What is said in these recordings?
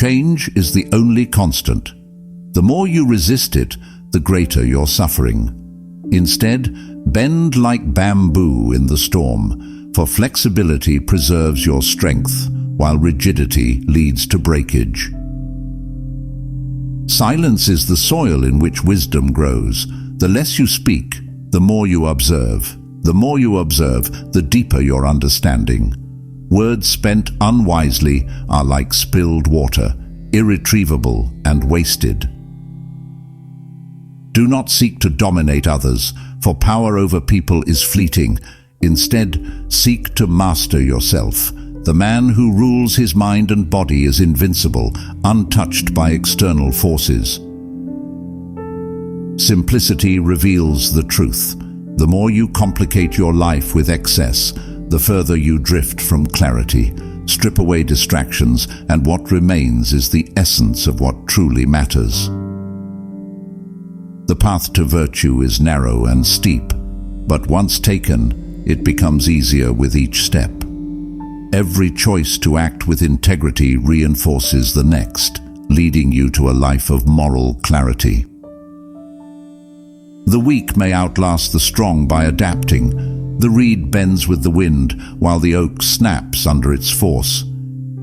Change is the only constant. The more you resist it, the greater your suffering. Instead, bend like bamboo in the storm, for flexibility preserves your strength, while rigidity leads to breakage. Silence is the soil in which wisdom grows. The less you speak, the more you observe. The more you observe, the deeper your understanding. Words spent unwisely are like spilled water, irretrievable and wasted. Do not seek to dominate others, for power over people is fleeting. Instead, seek to master yourself. The man who rules his mind and body is invincible, untouched by external forces. Simplicity reveals the truth. The more you complicate your life with excess, the further you drift from clarity. Strip away distractions, and what remains is the essence of what truly matters. The path to virtue is narrow and steep, but once taken, it becomes easier with each step. Every choice to act with integrity reinforces the next, leading you to a life of moral clarity. The weak may outlast the strong by adapting. The reed bends with the wind, while the oak snaps under its force.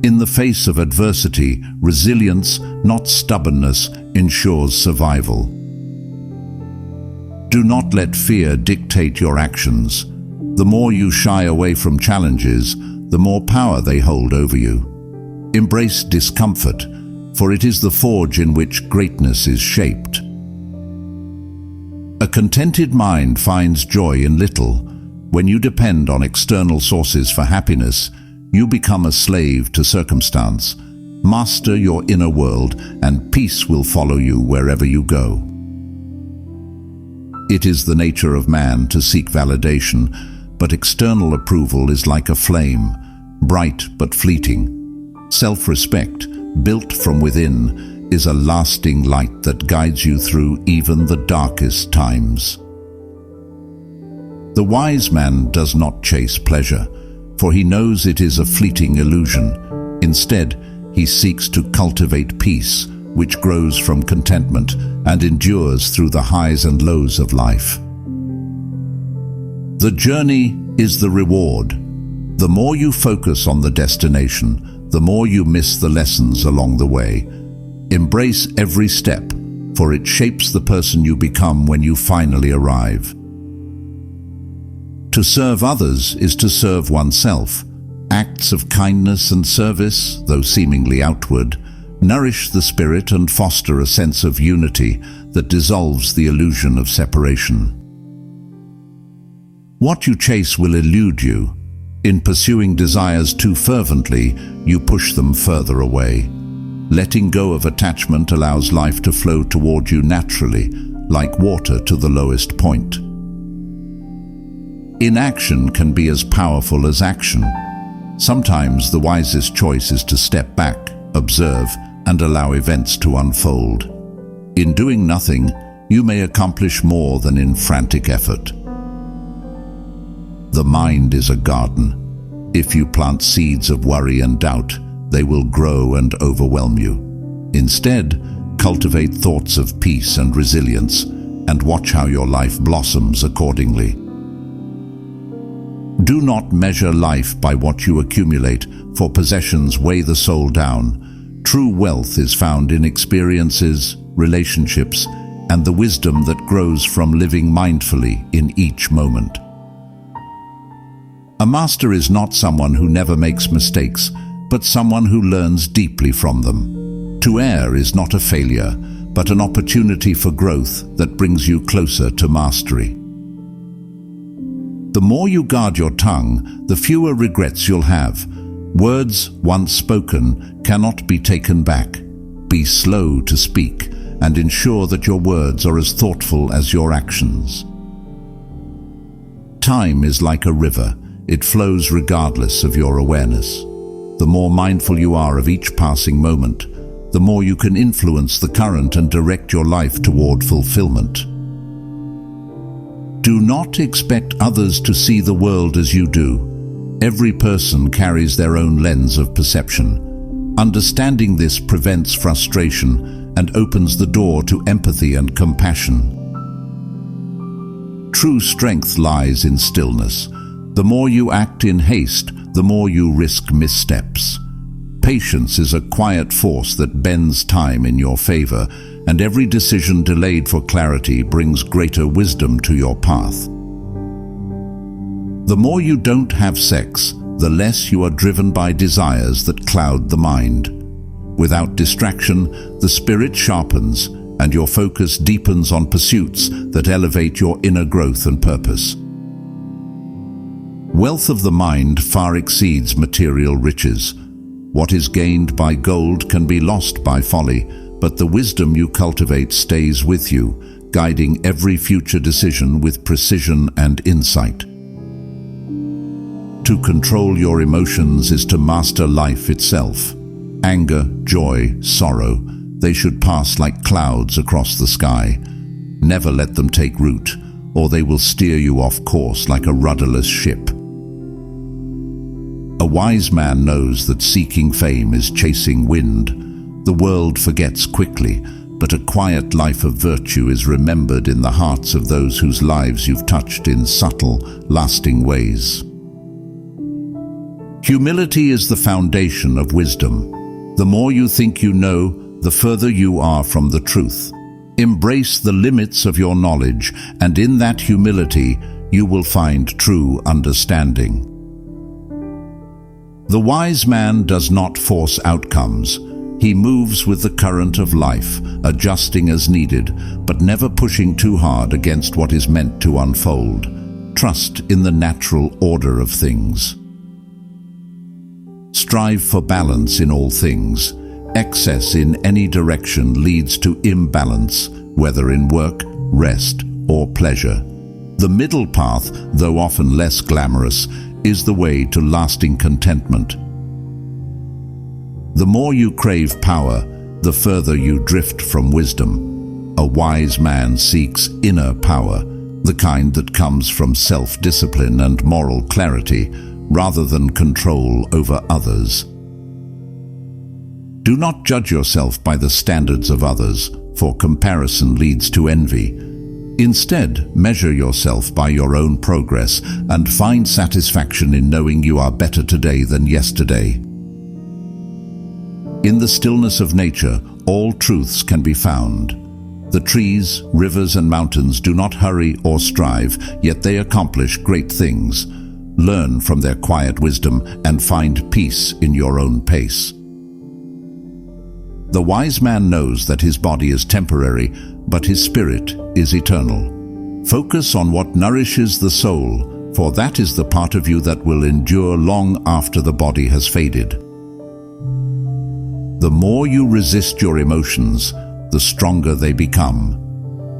In the face of adversity, resilience, not stubbornness, ensures survival. Do not let fear dictate your actions. The more you shy away from challenges, the more power they hold over you. Embrace discomfort, for it is the forge in which greatness is shaped. A contented mind finds joy in little. When you depend on external sources for happiness, you become a slave to circumstance. Master your inner world, and peace will follow you wherever you go. It is the nature of man to seek validation, but external approval is like a flame, bright but fleeting. Self-respect, built from within, is a lasting light that guides you through even the darkest times. The wise man does not chase pleasure, for he knows it is a fleeting illusion. Instead, he seeks to cultivate peace, which grows from contentment and endures through the highs and lows of life. The journey is the reward. The more you focus on the destination, the more you miss the lessons along the way. Embrace every step, for it shapes the person you become when you finally arrive. To serve others is to serve oneself. Acts of kindness and service, though seemingly outward, nourish the spirit and foster a sense of unity that dissolves the illusion of separation. What you chase will elude you. In pursuing desires too fervently, you push them further away. Letting go of attachment allows life to flow toward you naturally, like water to the lowest point. Inaction can be as powerful as action. Sometimes the wisest choice is to step back, observe, and allow events to unfold. In doing nothing, you may accomplish more than in frantic effort. The mind is a garden. If you plant seeds of worry and doubt, they will grow and overwhelm you. Instead, cultivate thoughts of peace and resilience, and watch how your life blossoms accordingly. Do not measure life by what you accumulate, for possessions weigh the soul down. True wealth is found in experiences, relationships, and the wisdom that grows from living mindfully in each moment. A master is not someone who never makes mistakes, but someone who learns deeply from them. To err is not a failure, but an opportunity for growth that brings you closer to mastery. The more you guard your tongue, the fewer regrets you'll have. Words once spoken cannot be taken back. Be slow to speak and ensure that your words are as thoughtful as your actions. Time is like a river. It flows regardless of your awareness. The more mindful you are of each passing moment, the more you can influence the current and direct your life toward fulfillment. Do not expect others to see the world as you do. Every person carries their own lens of perception. Understanding this prevents frustration and opens the door to empathy and compassion. True strength lies in stillness. The more you act in haste, the more you risk missteps. Patience is a quiet force that bends time in your favor, and every decision delayed for clarity brings greater wisdom to your path. The more you don't have sex, the less you are driven by desires that cloud the mind. Without distraction, the spirit sharpens, and your focus deepens on pursuits that elevate your inner growth and purpose. Wealth of the mind far exceeds material riches. What is gained by gold can be lost by folly, but the wisdom you cultivate stays with you, guiding every future decision with precision and insight. To control your emotions is to master life itself. Anger, joy, sorrow, they should pass like clouds across the sky. Never let them take root, or they will steer you off course like a rudderless ship. A wise man knows that seeking fame is chasing wind. The world forgets quickly, but a quiet life of virtue is remembered in the hearts of those whose lives you've touched in subtle, lasting ways. Humility is the foundation of wisdom. The more you think you know, the further you are from the truth. Embrace the limits of your knowledge, and in that humility, you will find true understanding. The wise man does not force outcomes. He moves with the current of life, adjusting as needed, but never pushing too hard against what is meant to unfold. Trust in the natural order of things. Strive for balance in all things. Excess in any direction leads to imbalance, whether in work, rest, or pleasure. The middle path, though often less glamorous, is the way to lasting contentment. The more you crave power, the further you drift from wisdom. A wise man seeks inner power, the kind that comes from self-discipline and moral clarity, rather than control over others. Do not judge yourself by the standards of others, for comparison leads to envy. Instead, measure yourself by your own progress and find satisfaction in knowing you are better today than yesterday. In the stillness of nature, all truths can be found. The trees, rivers, and mountains do not hurry or strive, yet they accomplish great things. Learn from their quiet wisdom and find peace in your own pace. The wise man knows that his body is temporary, but his spirit is eternal. Focus on what nourishes the soul, for that is the part of you that will endure long after the body has faded. The more you resist your emotions, the stronger they become.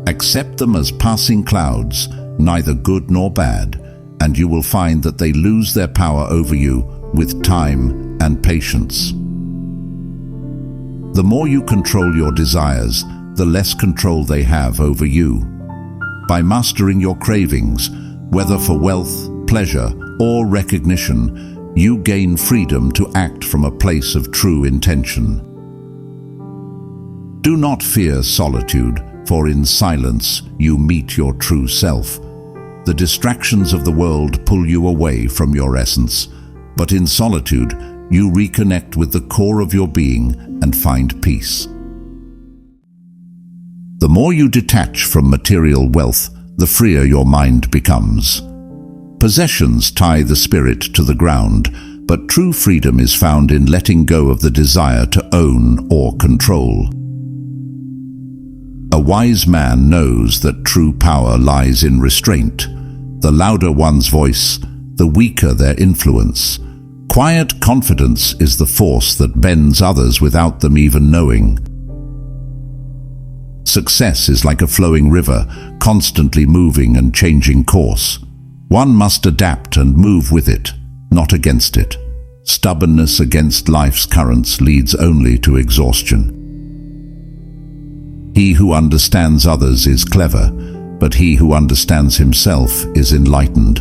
Accept them as passing clouds, neither good nor bad, and you will find that they lose their power over you with time and patience. The more you control your desires, the less control they have over you. By mastering your cravings, whether for wealth, pleasure, or recognition, you gain freedom to act from a place of true intention. Do not fear solitude, for in silence you meet your true self. The distractions of the world pull you away from your essence, but in solitude you reconnect with the core of your being and find peace. The more you detach from material wealth, the freer your mind becomes. Possessions tie the spirit to the ground, but true freedom is found in letting go of the desire to own or control. A wise man knows that true power lies in restraint. The louder one's voice, the weaker their influence. Quiet confidence is the force that bends others without them even knowing. Success is like a flowing river, constantly moving and changing course. One must adapt and move with it, not against it. Stubbornness against life's currents leads only to exhaustion. He who understands others is clever, but he who understands himself is enlightened.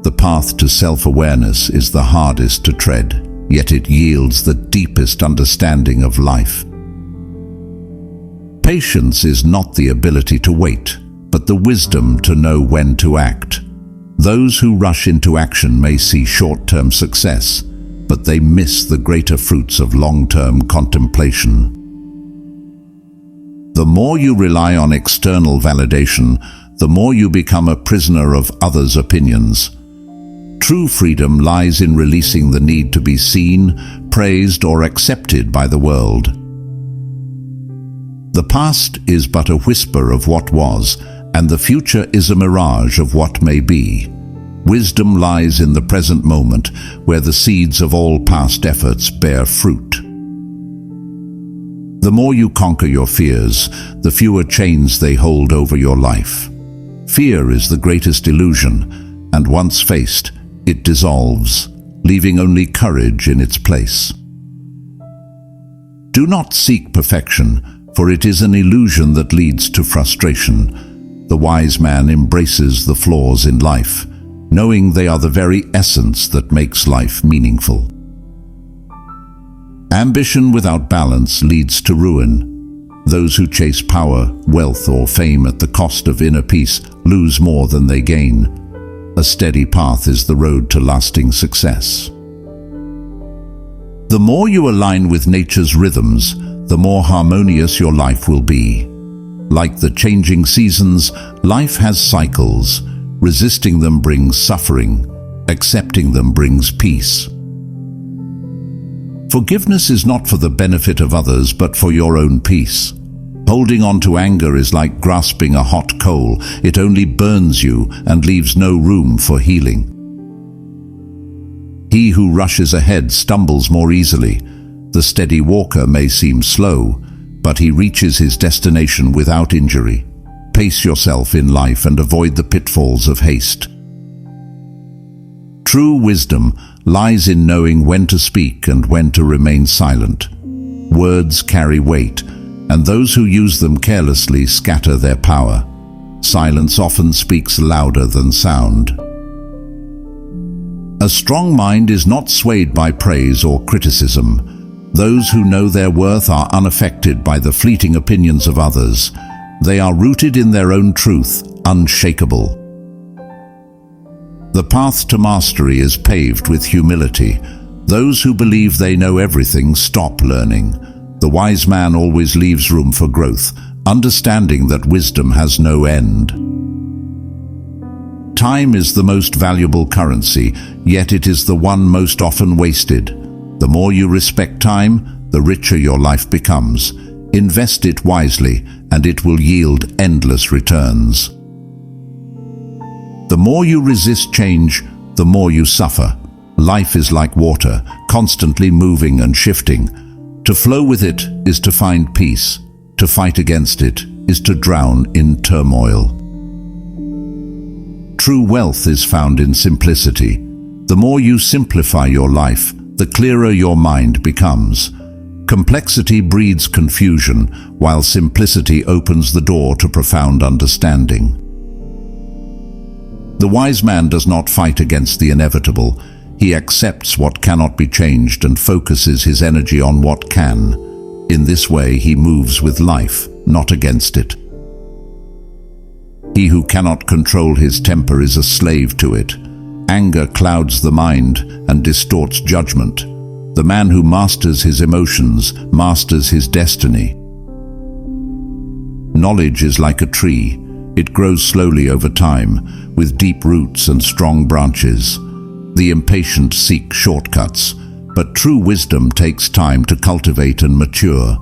The path to self-awareness is the hardest to tread. yet it yields the deepest understanding of life. Patience is not the ability to wait, but the wisdom to know when to act. Those who rush into action may see short-term success, but they miss the greater fruits of long-term contemplation. The more you rely on external validation, the more you become a prisoner of others' opinions. True freedom lies in releasing the need to be seen, praised, or accepted by the world. The past is but a whisper of what was, and the future is a mirage of what may be. Wisdom lies in the present moment, where the seeds of all past efforts bear fruit. The more you conquer your fears, the fewer chains they hold over your life. Fear is the greatest illusion, and once faced, it dissolves, leaving only courage in its place. Do not seek perfection, for it is an illusion that leads to frustration. The wise man embraces the flaws in life, knowing they are the very essence that makes life meaningful. Ambition without balance leads to ruin. Those who chase power, wealth, or fame at the cost of inner peace lose more than they gain. A steady path is the road to lasting success. The more you align with nature's rhythms, the more harmonious your life will be. Like the changing seasons, life has cycles. Resisting them brings suffering. Accepting them brings peace. Forgiveness is not for the benefit of others, but for your own peace. Holding on to anger is like grasping a hot coal. It only burns you and leaves no room for healing. He who rushes ahead stumbles more easily. The steady walker may seem slow, but he reaches his destination without injury. Pace yourself in life and avoid the pitfalls of haste. True wisdom lies in knowing when to speak and when to remain silent. Words carry weight, and those who use them carelessly scatter their power. Silence often speaks louder than sound. A strong mind is not swayed by praise or criticism. Those who know their worth are unaffected by the fleeting opinions of others. They are rooted in their own truth, unshakable. The path to mastery is paved with humility. Those who believe they know everything stop learning. The wise man always leaves room for growth, understanding that wisdom has no end. Time is the most valuable currency, yet it is the one most often wasted. The more you respect time, the richer your life becomes. Invest it wisely, and it will yield endless returns. The more you resist change, the more you suffer. Life is like water, constantly moving and shifting. To flow with it is to find peace. To fight against it is to drown in turmoil. True wealth is found in simplicity. The more you simplify your life, the clearer your mind becomes. Complexity breeds confusion, while simplicity opens the door to profound understanding. The wise man does not fight against the inevitable. He accepts what cannot be changed and focuses his energy on what can. In this way, he moves with life, not against it. He who cannot control his temper is a slave to it. Anger clouds the mind and distorts judgment. The man who masters his emotions masters his destiny. Knowledge is like a tree. It grows slowly over time, with deep roots and strong branches. The impatient seek shortcuts, but true wisdom takes time to cultivate and mature.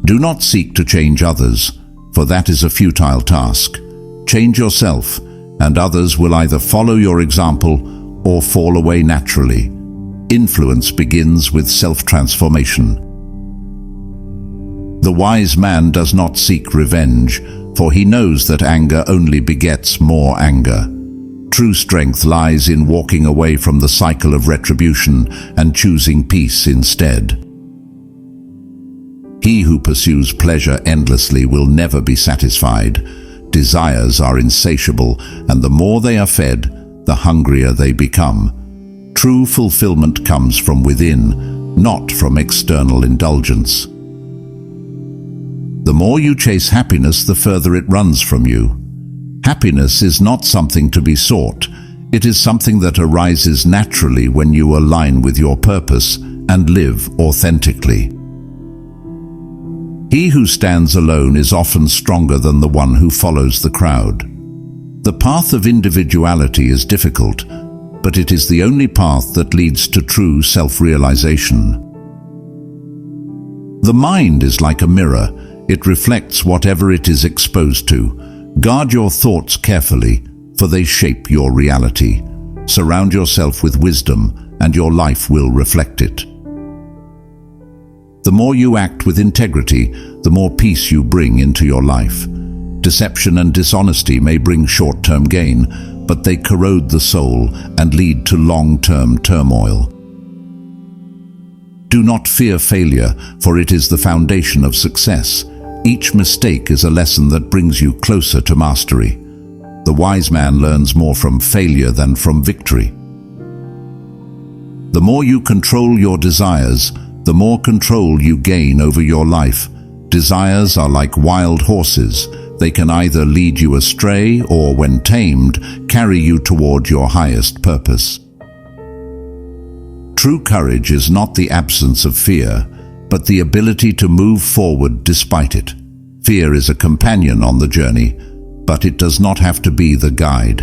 Do not seek to change others, for that is a futile task. Change yourself, and others will either follow your example or fall away naturally. Influence begins with self-transformation. The wise man does not seek revenge, for he knows that anger only begets more anger. True strength lies in walking away from the cycle of retribution and choosing peace instead. He who pursues pleasure endlessly will never be satisfied. Desires are insatiable, and the more they are fed, the hungrier they become. True fulfillment comes from within, not from external indulgence. The more you chase happiness, the further it runs from you. Happiness is not something to be sought. It is something that arises naturally when you align with your purpose and live authentically. He who stands alone is often stronger than the one who follows the crowd. The path of individuality is difficult, but it is the only path that leads to true self-realization. The mind is like a mirror. It reflects whatever it is exposed to. Guard your thoughts carefully, for they shape your reality. Surround yourself with wisdom, and your life will reflect it. The more you act with integrity, the more peace you bring into your life. Deception and dishonesty may bring short-term gain, but they corrode the soul and lead to long-term turmoil. Do not fear failure, for it is the foundation of success. Each mistake is a lesson that brings you closer to mastery. The wise man learns more from failure than from victory. The more you control your desires, the more control you gain over your life. Desires are like wild horses. They can either lead you astray or, when tamed, carry you toward your highest purpose. True courage is not the absence of fear, but the ability to move forward despite it. Fear is a companion on the journey, but it does not have to be the guide.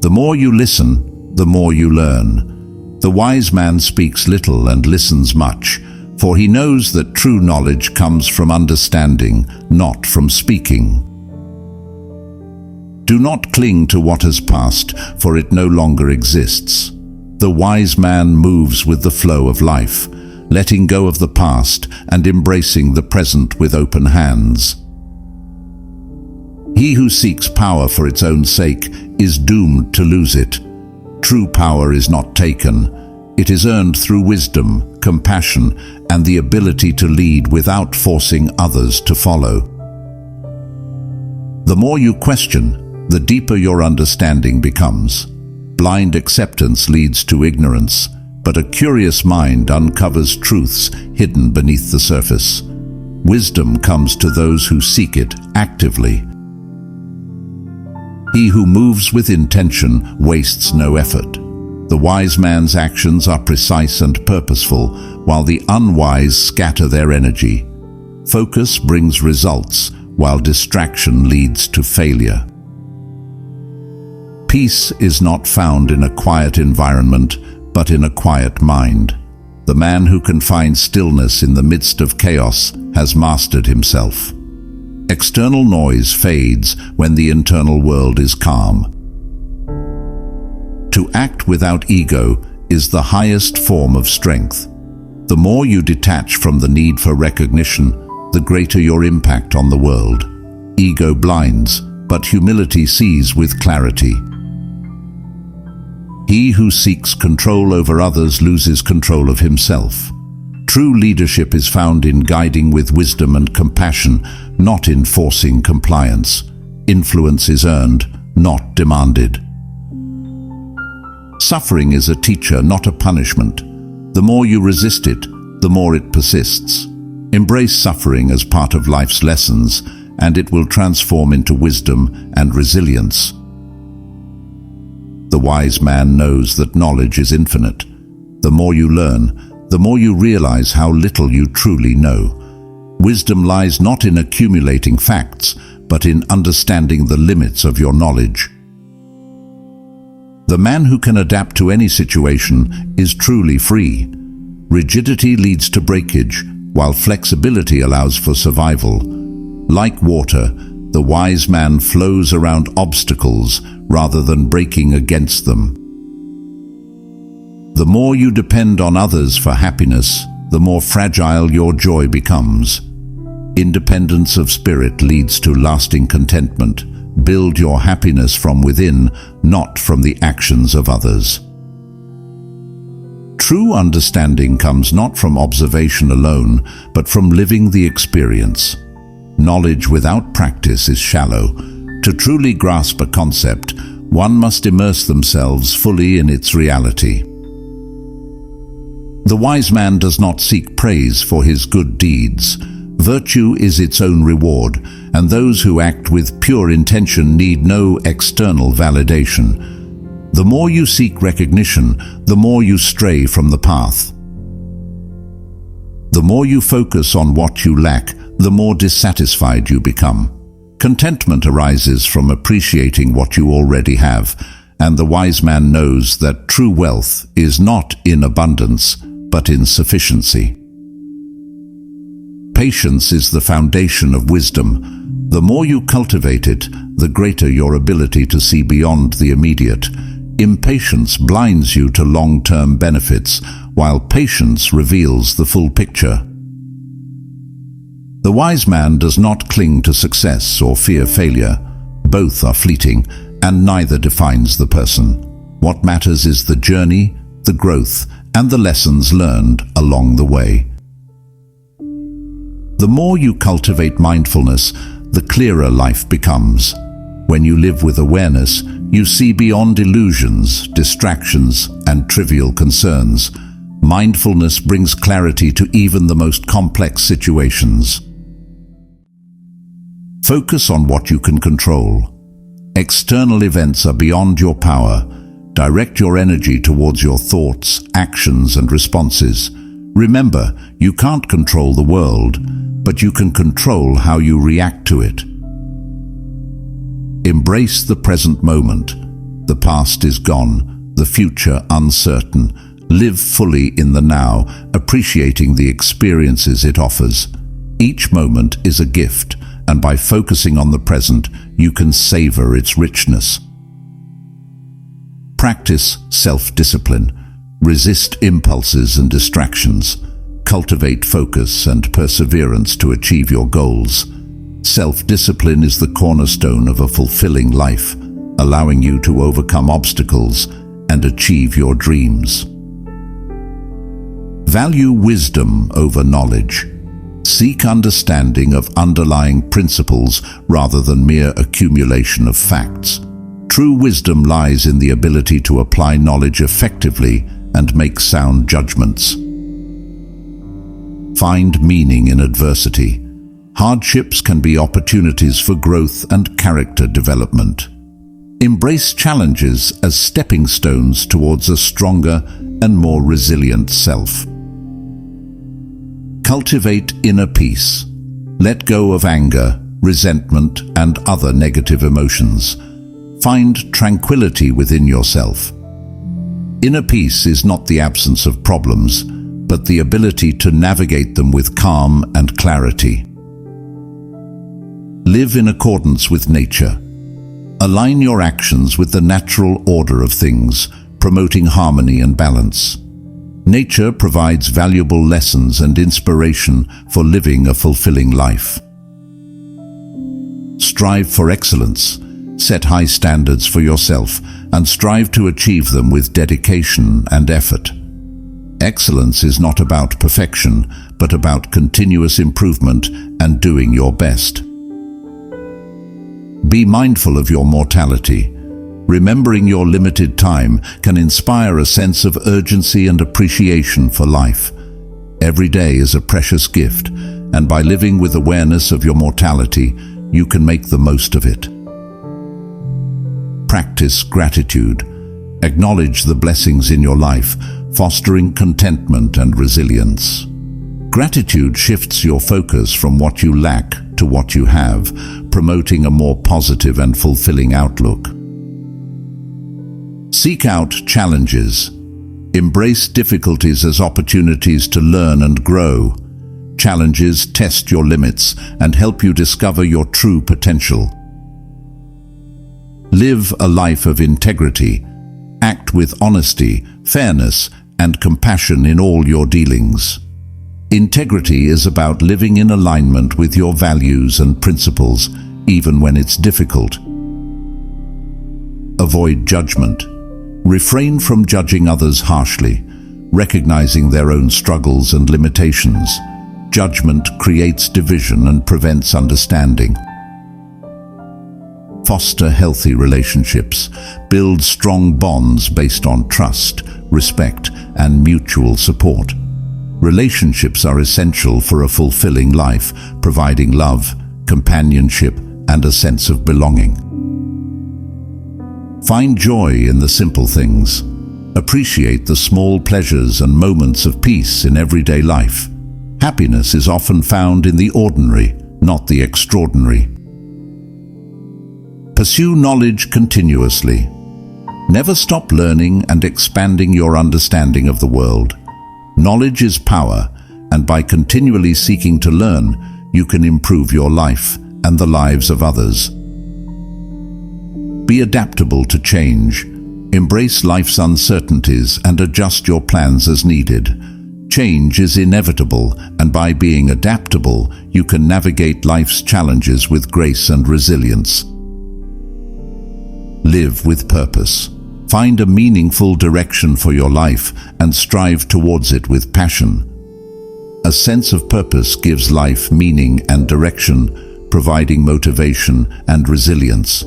The more you listen, the more you learn. The wise man speaks little and listens much, for he knows that true knowledge comes from understanding, not from speaking. Do not cling to what has passed, for it no longer exists. The wise man moves with the flow of life, letting go of the past and embracing the present with open hands. He who seeks power for its own sake is doomed to lose it. True power is not taken. It is earned through wisdom, compassion, and the ability to lead without forcing others to follow. The more you question, the deeper your understanding becomes. Blind acceptance leads to ignorance, but a curious mind uncovers truths hidden beneath the surface. Wisdom comes to those who seek it actively. He who moves with intention wastes no effort. The wise man's actions are precise and purposeful, while the unwise scatter their energy. Focus brings results, while distraction leads to failure. Peace is not found in a quiet environment, but in a quiet mind. The man who can find stillness in the midst of chaos has mastered himself. External noise fades when the internal world is calm. To act without ego is the highest form of strength. The more you detach from the need for recognition, the greater your impact on the world. Ego blinds, but humility sees with clarity. He who seeks control over others loses control of himself. True leadership is found in guiding with wisdom and compassion, not in forcing compliance. Influence is earned, not demanded. Suffering is a teacher, not a punishment. The more you resist it, the more it persists. Embrace suffering as part of life's lessons, and it will transform into wisdom and resilience. The wise man knows that knowledge is infinite. The more you learn, the more you realize how little you truly know. Wisdom lies not in accumulating facts, but in understanding the limits of your knowledge. The man who can adapt to any situation is truly free. Rigidity leads to breakage, while flexibility allows for survival. Like water, the wise man flows around obstacles rather than breaking against them. The more you depend on others for happiness, the more fragile your joy becomes. Independence of spirit leads to lasting contentment. Build your happiness from within, not from the actions of others. True understanding comes not from observation alone, but from living the experience. Knowledge without practice is shallow. To truly grasp a concept, one must immerse themselves fully in its reality. The wise man does not seek praise for his good deeds. Virtue is its own reward, and those who act with pure intention need no external validation. The more you seek recognition, the more you stray from the path. The more you focus on what you lack, the more dissatisfied you become. Contentment arises from appreciating what you already have, and the wise man knows that true wealth is not in abundance, but in sufficiency. Patience is the foundation of wisdom. The more you cultivate it, the greater your ability to see beyond the immediate. Impatience blinds you to long-term benefits, while patience reveals the full picture. The wise man does not cling to success or fear failure. Both are fleeting, and neither defines the person. What matters is the journey, the growth, and the lessons learned along the way. The more you cultivate mindfulness, the clearer life becomes. When you live with awareness, you see beyond illusions, distractions, and trivial concerns. Mindfulness brings clarity to even the most complex situations. Focus on what you can control. External events are beyond your power. Direct your energy towards your thoughts, actions, and responses. Remember, you can't control the world, but you can control how you react to it. Embrace the present moment. The past is gone, the future uncertain. Live fully in the now, appreciating the experiences it offers. Each moment is a gift, and by focusing on the present, you can savor its richness. Practice self-discipline. Resist impulses and distractions. Cultivate focus and perseverance to achieve your goals. Self-discipline is the cornerstone of a fulfilling life, allowing you to overcome obstacles and achieve your dreams. Value wisdom over knowledge. Seek understanding of underlying principles rather than mere accumulation of facts. True wisdom lies in the ability to apply knowledge effectively and make sound judgments. Find meaning in adversity. Hardships can be opportunities for growth and character development. Embrace challenges as stepping stones towards a stronger and more resilient self. Cultivate inner peace. Let go of anger, resentment, and other negative emotions. Find tranquility within yourself. Inner peace is not the absence of problems, but the ability to navigate them with calm and clarity. Live in accordance with nature. Align your actions with the natural order of things, promoting harmony and balance. Nature provides valuable lessons and inspiration for living a fulfilling life. Strive for excellence. Set high standards for yourself and strive to achieve them with dedication and effort. Excellence is not about perfection, but about continuous improvement and doing your best. Be mindful of your mortality. Remembering your limited time can inspire a sense of urgency and appreciation for life. Every day is a precious gift, and by living with awareness of your mortality, you can make the most of it. Practice gratitude. Acknowledge the blessings in your life, fostering contentment and resilience. Gratitude shifts your focus from what you lack to what you have, promoting a more positive and fulfilling outlook. Seek out challenges. Embrace difficulties as opportunities to learn and grow. Challenges test your limits and help you discover your true potential. Live a life of integrity. Act with honesty, fairness, and compassion in all your dealings. Integrity is about living in alignment with your values and principles, even when it's difficult. Avoid judgment. Refrain from judging others harshly, recognizing their own struggles and limitations. Judgment creates division and prevents understanding. Foster healthy relationships. Build strong bonds based on trust, respect, and mutual support. Relationships are essential for a fulfilling life, providing love, companionship, and a sense of belonging. Find joy in the simple things. Appreciate the small pleasures and moments of peace in everyday life. Happiness is often found in the ordinary, not the extraordinary. Pursue knowledge continuously. Never stop learning and expanding your understanding of the world. Knowledge is power, and by continually seeking to learn, you can improve your life and the lives of others. Be adaptable to change. Embrace life's uncertainties and adjust your plans as needed. Change is inevitable, and by being adaptable, you can navigate life's challenges with grace and resilience. Live with purpose. Find a meaningful direction for your life and strive towards it with passion. A sense of purpose gives life meaning and direction, providing motivation and resilience.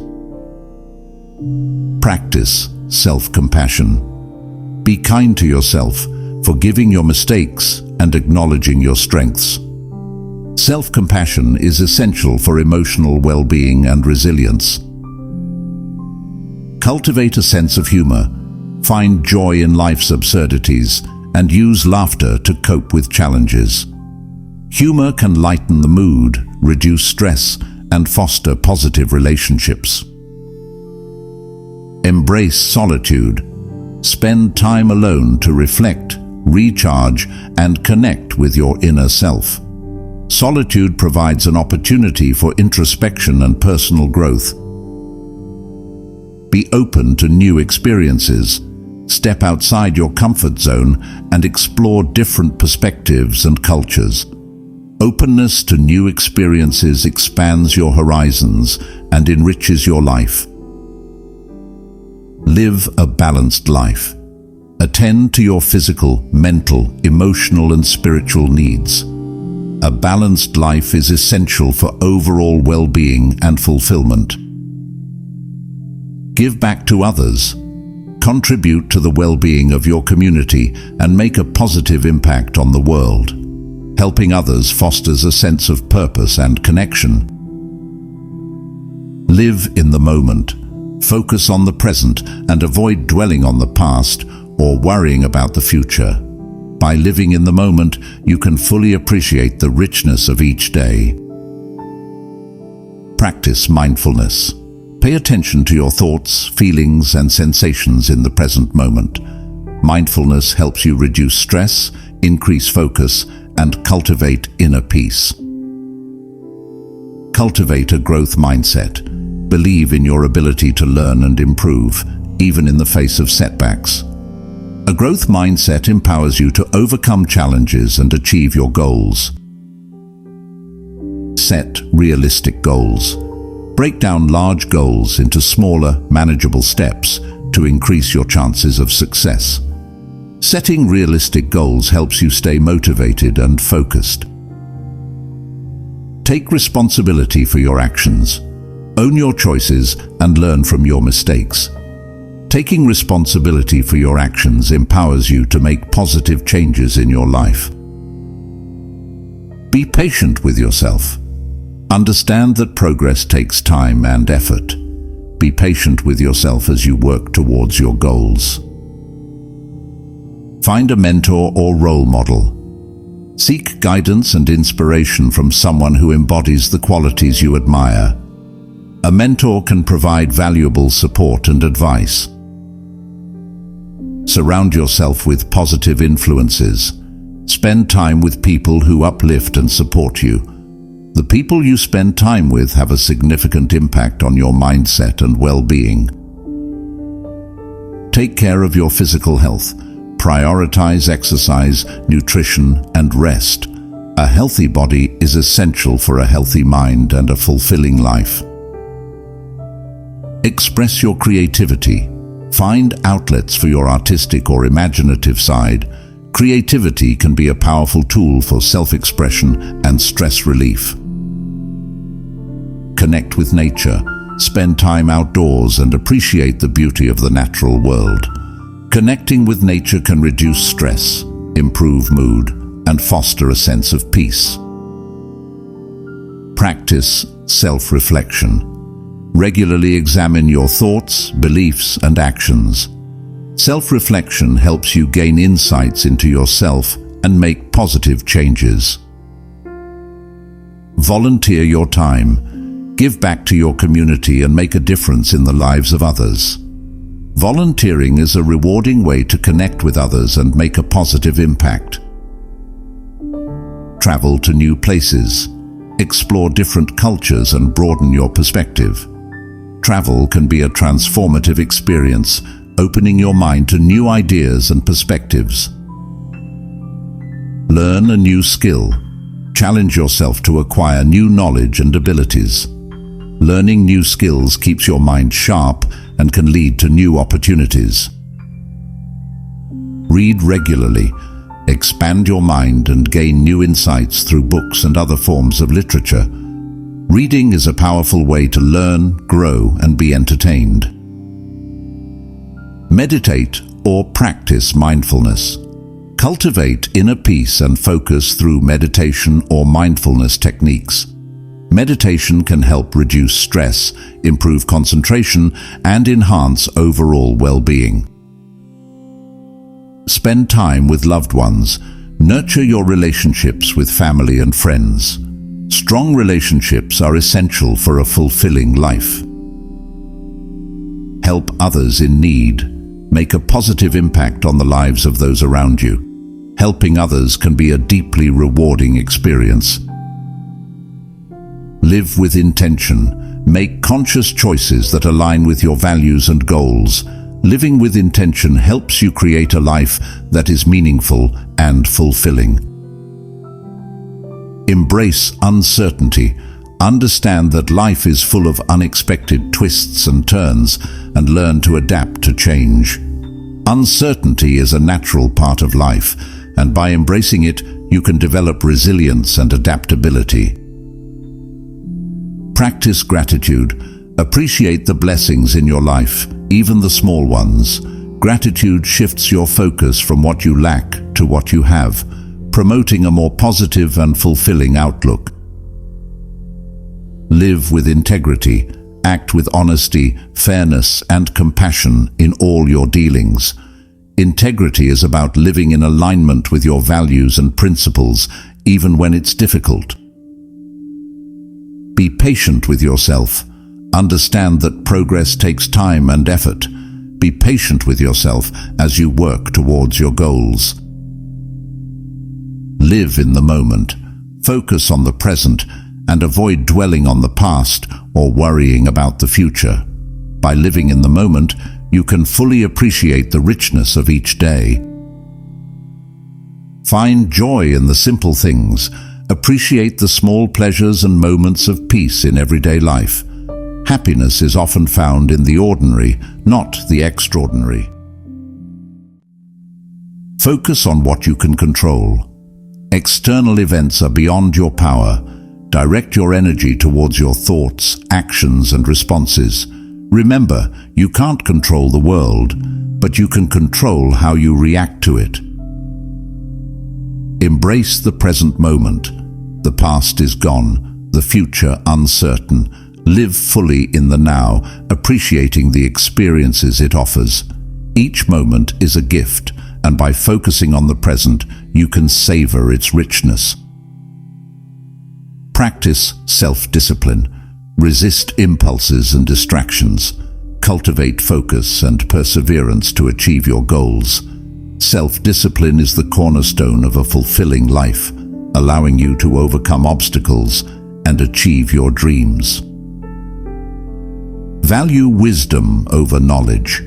Practice self-compassion. Be kind to yourself, forgiving your mistakes and acknowledging your strengths. Self-compassion is essential for emotional well-being and resilience. Cultivate a sense of humor. Find joy in life's absurdities and use laughter to cope with challenges. Humor can lighten the mood, reduce stress, and foster positive relationships. Embrace solitude. Spend time alone to reflect, recharge, and connect with your inner self. Solitude provides an opportunity for introspection and personal growth. Be open to new experiences. Step outside your comfort zone and explore different perspectives and cultures. Openness to new experiences expands your horizons and enriches your life. Live a balanced life. Attend to your physical, mental, emotional, and spiritual needs. A balanced life is essential for overall well-being and fulfillment. Give back to others. Contribute to the well-being of your community and make a positive impact on the world. Helping others fosters a sense of purpose and connection. Live in the moment. Focus on the present and avoid dwelling on the past or worrying about the future. By living in the moment, you can fully appreciate the richness of each day. Practice mindfulness. Pay attention to your thoughts, feelings, and sensations in the present moment. Mindfulness helps you reduce stress, increase focus, and cultivate inner peace. Cultivate a growth mindset. Believe in your ability to learn and improve, even in the face of setbacks. A growth mindset empowers you to overcome challenges and achieve your goals. Set realistic goals. Break down large goals into smaller, manageable steps to increase your chances of success. Setting realistic goals helps you stay motivated and focused. Take responsibility for your actions. Own your choices and learn from your mistakes. Taking responsibility for your actions empowers you to make positive changes in your life. Be patient with yourself. Understand that progress takes time and effort. Be patient with yourself as you work towards your goals. Find a mentor or role model. Seek guidance and inspiration from someone who embodies the qualities you admire. A mentor can provide valuable support and advice. Surround yourself with positive influences. Spend time with people who uplift and support you. The people you spend time with have a significant impact on your mindset and well-being. Take care of your physical health. Prioritize exercise, nutrition, and rest. A healthy body is essential for a healthy mind and a fulfilling life. Express your creativity. Find outlets for your artistic or imaginative side. Creativity can be a powerful tool for self-expression and stress relief. Connect with nature. Spend time outdoors and appreciate the beauty of the natural world. Connecting with nature can reduce stress, improve mood, and foster a sense of peace. Practice self-reflection. Regularly examine your thoughts, beliefs, and actions. Self-reflection helps you gain insights into yourself and make positive changes. Volunteer your time. Give back to your community and make a difference in the lives of others. Volunteering is a rewarding way to connect with others and make a positive impact. Travel to new places. Explore different cultures and broaden your perspective. Travel can be a transformative experience, opening your mind to new ideas and perspectives. Learn a new skill. Challenge yourself to acquire new knowledge and abilities. Learning new skills keeps your mind sharp and can lead to new opportunities. Read regularly. Expand your mind and gain new insights through books and other forms of literature. Reading is a powerful way to learn, grow, and be entertained. Meditate or practice mindfulness. Cultivate inner peace and focus through meditation or mindfulness techniques. Meditation can help reduce stress, improve concentration, and enhance overall well-being. Spend time with loved ones. Nurture your relationships with family and friends. Strong relationships are essential for a fulfilling life. Help others in need. Make a positive impact on the lives of those around you. Helping others can be a deeply rewarding experience. Live with intention. Make conscious choices that align with your values and goals. Living with intention helps you create a life that is meaningful and fulfilling. Embrace uncertainty. Understand that life is full of unexpected twists and turns, and learn to adapt to change. Uncertainty is a natural part of life, and by embracing it, you can develop resilience and adaptability. Practice gratitude. Appreciate the blessings in your life, even the small ones. Gratitude shifts your focus from what you lack to what you have, promoting a more positive and fulfilling outlook. Live with integrity. Act with honesty, fairness, and compassion in all your dealings. Integrity is about living in alignment with your values and principles, even when it's difficult. Be patient with yourself. Understand that progress takes time and effort. Be patient with yourself as you work towards your goals. Live in the moment. Focus on the present and avoid dwelling on the past or worrying about the future. By living in the moment, you can fully appreciate the richness of each day. Find joy in the simple things. Appreciate the small pleasures and moments of peace in everyday life. Happiness is often found in the ordinary, not the extraordinary. Focus on what you can control. External events are beyond your power. Direct your energy towards your thoughts, actions, and responses. Remember, you can't control the world, but you can control how you react to it. Embrace the present moment. The past is gone, the future uncertain. Live fully in the now, appreciating the experiences it offers. Each moment is a gift, and by focusing on the present, you can savor its richness. Practice self-discipline. Resist impulses and distractions. Cultivate focus and perseverance to achieve your goals. Self-discipline is the cornerstone of a fulfilling life, allowing you to overcome obstacles and achieve your dreams. Value wisdom over knowledge.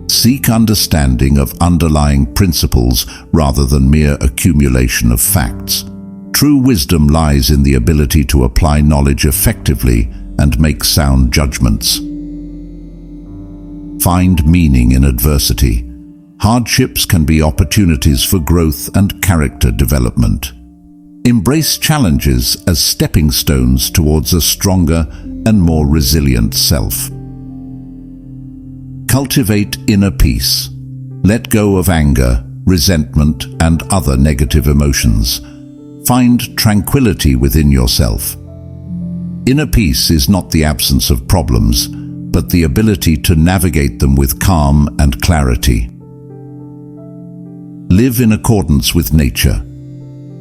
Seek understanding of underlying principles rather than mere accumulation of facts. True wisdom lies in the ability to apply knowledge effectively and make sound judgments. Find meaning in adversity. Hardships can be opportunities for growth and character development. Embrace challenges as stepping stones towards a stronger and more resilient self. Cultivate inner peace. Let go of anger, resentment, and other negative emotions. Find tranquility within yourself. Inner peace is not the absence of problems, but the ability to navigate them with calm and clarity. Live in accordance with nature.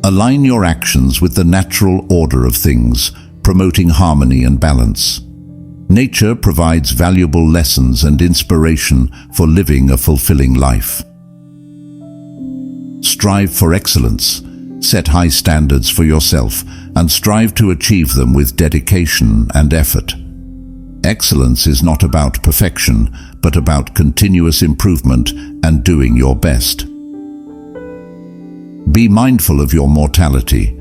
Align your actions with the natural order of things, promoting harmony and balance. Nature provides valuable lessons and inspiration for living a fulfilling life. Strive for excellence. Set high standards for yourself and strive to achieve them with dedication and effort. Excellence is not about perfection, but about continuous improvement and doing your best. Be mindful of your mortality.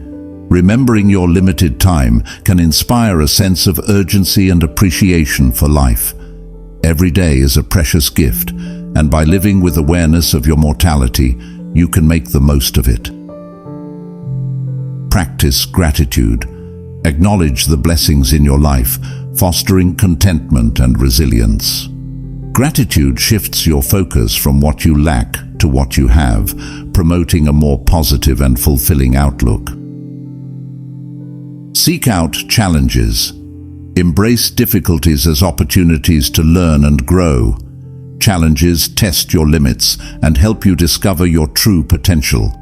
Remembering your limited time can inspire a sense of urgency and appreciation for life. Every day is a precious gift, and by living with awareness of your mortality, you can make the most of it. Practice gratitude. Acknowledge the blessings in your life, fostering contentment and resilience. Gratitude shifts your focus from what you lack to what you have, promoting a more positive and fulfilling outlook. Seek out challenges. Embrace difficulties as opportunities to learn and grow. Challenges test your limits and help you discover your true potential.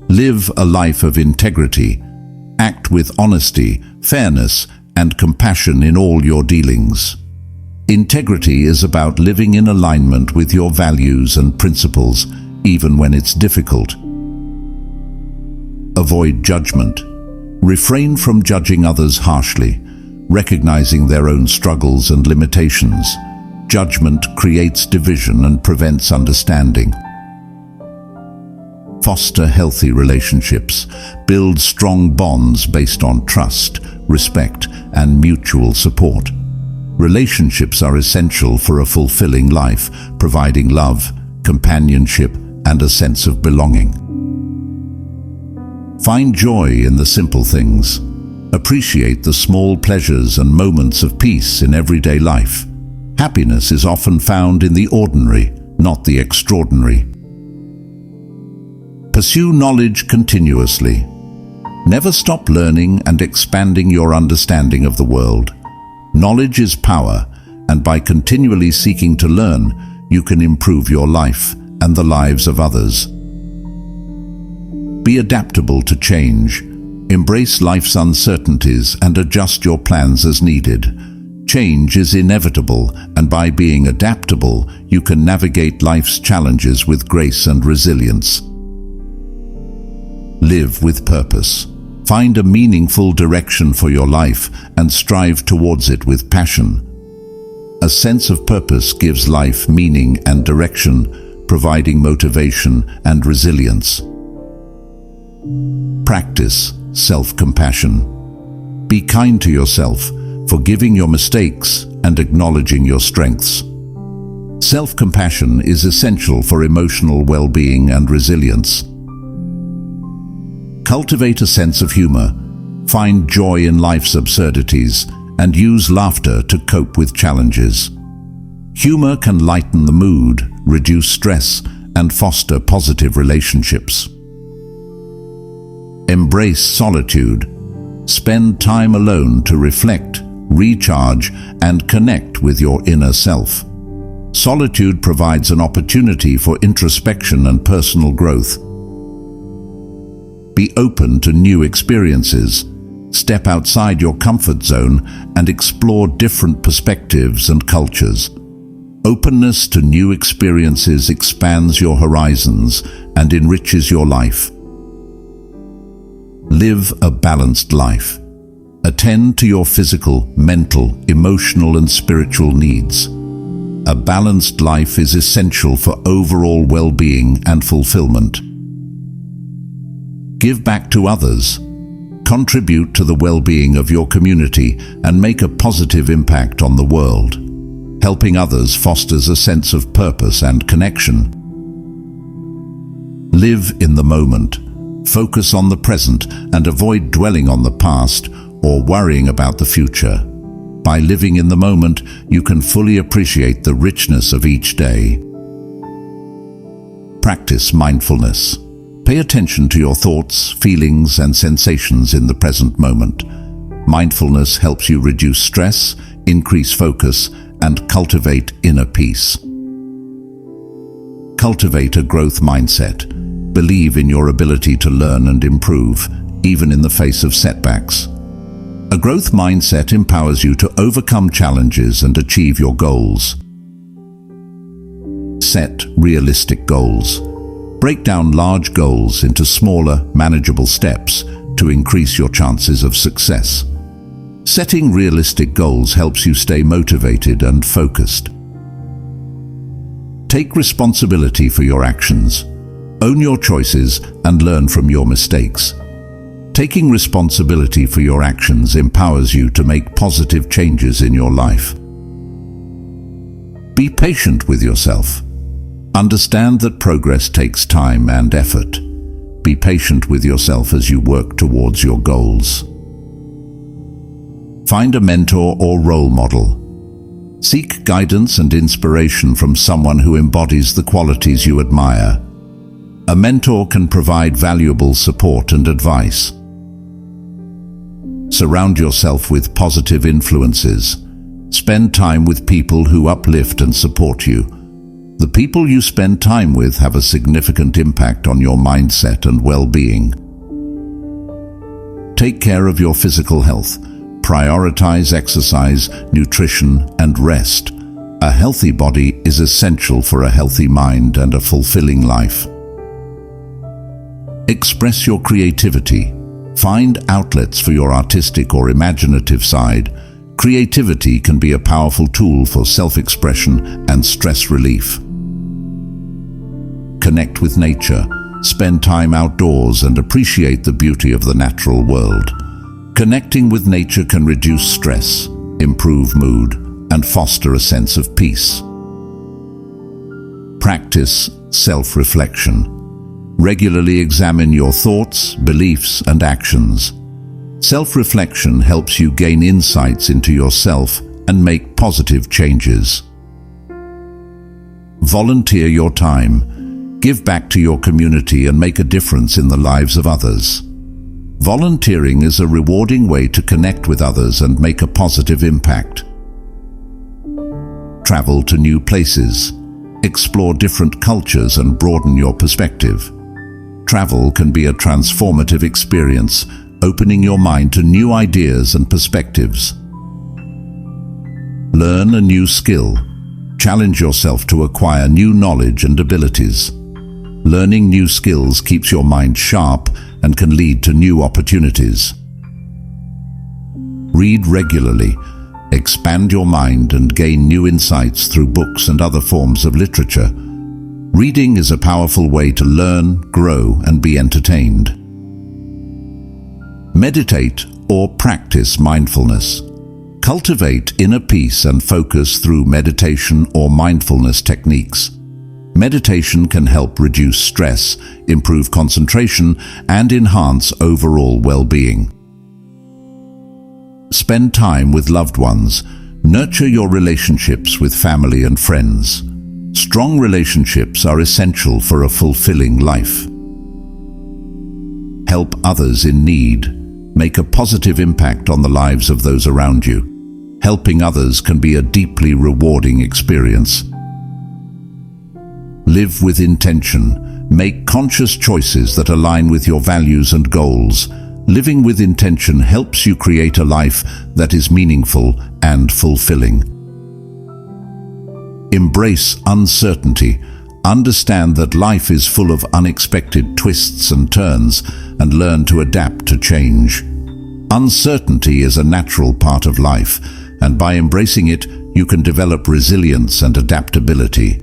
Live a life of integrity. Act with honesty, fairness, and compassion in all your dealings. Integrity is about living in alignment with your values and principles, even when it's difficult. Avoid judgment. Refrain from judging others harshly, recognizing their own struggles and limitations. Judgment creates division and prevents understanding. Foster healthy relationships. Build strong bonds based on trust, respect, and mutual support. Relationships are essential for a fulfilling life, providing love, companionship, and a sense of belonging. Find joy in the simple things. Appreciate the small pleasures and moments of peace in everyday life. Happiness is often found in the ordinary, not the extraordinary. Pursue knowledge continuously. Never stop learning and expanding your understanding of the world. Knowledge is power, and by continually seeking to learn, you can improve your life and the lives of others. Be adaptable to change. Embrace life's uncertainties and adjust your plans as needed. Change is inevitable, and by being adaptable, you can navigate life's challenges with grace and resilience. Live with purpose. Find a meaningful direction for your life and strive towards it with passion. A sense of purpose gives life meaning and direction, providing motivation and resilience. Practice self-compassion. Be kind to yourself, forgiving your mistakes and acknowledging your strengths. Self-compassion is essential for emotional well-being and resilience. Cultivate a sense of humor. Find joy in life's absurdities and use laughter to cope with challenges. Humor can lighten the mood, reduce stress, and foster positive relationships. Embrace solitude. Spend time alone to reflect, recharge, and connect with your inner self. Solitude provides an opportunity for introspection and personal growth. Be open to new experiences. Step outside your comfort zone and explore different perspectives and cultures. Openness to new experiences expands your horizons and enriches your life. Live a balanced life. Attend to your physical, mental, emotional, and spiritual needs. A balanced life is essential for overall well-being and fulfillment. Give back to others. Contribute to the well-being of your community and make a positive impact on the world. Helping others fosters a sense of purpose and connection. Live in the moment. Focus on the present and avoid dwelling on the past or worrying about the future. By living in the moment, you can fully appreciate the richness of each day. Practice mindfulness. Pay attention to your thoughts, feelings, and sensations in the present moment. Mindfulness helps you reduce stress, increase focus, and cultivate inner peace. Cultivate a growth mindset. Believe in your ability to learn and improve, even in the face of setbacks. A growth mindset empowers you to overcome challenges and achieve your goals. Set realistic goals. Break down large goals into smaller, manageable steps to increase your chances of success. Setting realistic goals helps you stay motivated and focused. Take responsibility for your actions. Own your choices and learn from your mistakes. Taking responsibility for your actions empowers you to make positive changes in your life. Be patient with yourself. Understand that progress takes time and effort. Be patient with yourself as you work towards your goals. Find a mentor or role model. Seek guidance and inspiration from someone who embodies the qualities you admire. A mentor can provide valuable support and advice. Surround yourself with positive influences. Spend time with people who uplift and support you. The people you spend time with have a significant impact on your mindset and well-being. Take care of your physical health. Prioritize exercise, nutrition, and rest. A healthy body is essential for a healthy mind and a fulfilling life. Express your creativity. Find outlets for your artistic or imaginative side. Creativity can be a powerful tool for self-expression and stress relief. Connect with nature. Spend time outdoors and appreciate the beauty of the natural world. Connecting with nature can reduce stress, improve mood, and foster a sense of peace. Practice self-reflection. Regularly examine your thoughts, beliefs, and actions. Self-reflection helps you gain insights into yourself and make positive changes. Volunteer your time. Give back to your community and make a difference in the lives of others. Volunteering is a rewarding way to connect with others and make a positive impact. Travel to new places. Explore different cultures and broaden your perspective. Travel can be a transformative experience, opening your mind to new ideas and perspectives. Learn a new skill. Challenge yourself to acquire new knowledge and abilities. Learning new skills keeps your mind sharp and can lead to new opportunities. Read regularly. Expand your mind and gain new insights through books and other forms of literature. Reading is a powerful way to learn, grow, and be entertained. Meditate or practice mindfulness. Cultivate inner peace and focus through meditation or mindfulness techniques. Meditation can help reduce stress, improve concentration, and enhance overall well-being. Spend time with loved ones. Nurture your relationships with family and friends. Strong relationships are essential for a fulfilling life. Help others in need. Make a positive impact on the lives of those around you. Helping others can be a deeply rewarding experience. Live with intention. Make conscious choices that align with your values and goals. Living with intention helps you create a life that is meaningful and fulfilling. Embrace uncertainty. Understand that life is full of unexpected twists and turns, and learn to adapt to change. Uncertainty is a natural part of life, and by embracing it, you can develop resilience and adaptability.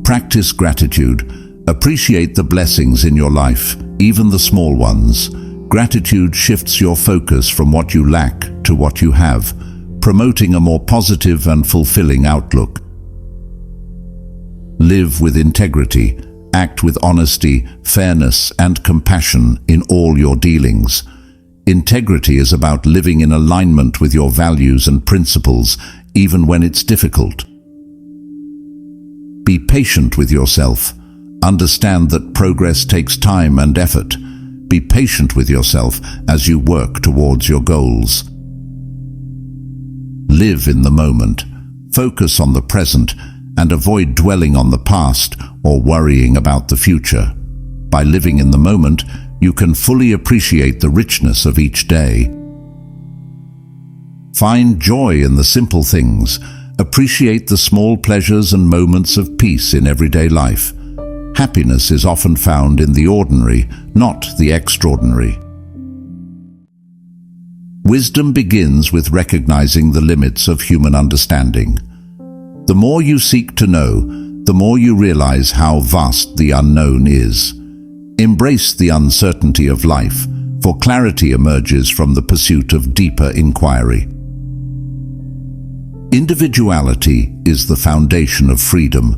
Practice gratitude. Appreciate the blessings in your life, even the small ones. Gratitude shifts your focus from what you lack to what you have, promoting a more positive and fulfilling outlook. Live with integrity. Act with honesty, fairness, and compassion in all your dealings. Integrity is about living in alignment with your values and principles, even when it's difficult. Be patient with yourself. Understand that progress takes time and effort. Be patient with yourself as you work towards your goals. Live in the moment. Focus on the present and avoid dwelling on the past or worrying about the future. By living in the moment, you can fully appreciate the richness of each day. Find joy in the simple things. Appreciate the small pleasures and moments of peace in everyday life. Happiness is often found in the ordinary, not the extraordinary. Wisdom begins with recognizing the limits of human understanding. The more you seek to know, the more you realize how vast the unknown is. Embrace the uncertainty of life, for clarity emerges from the pursuit of deeper inquiry. Individuality is the foundation of freedom.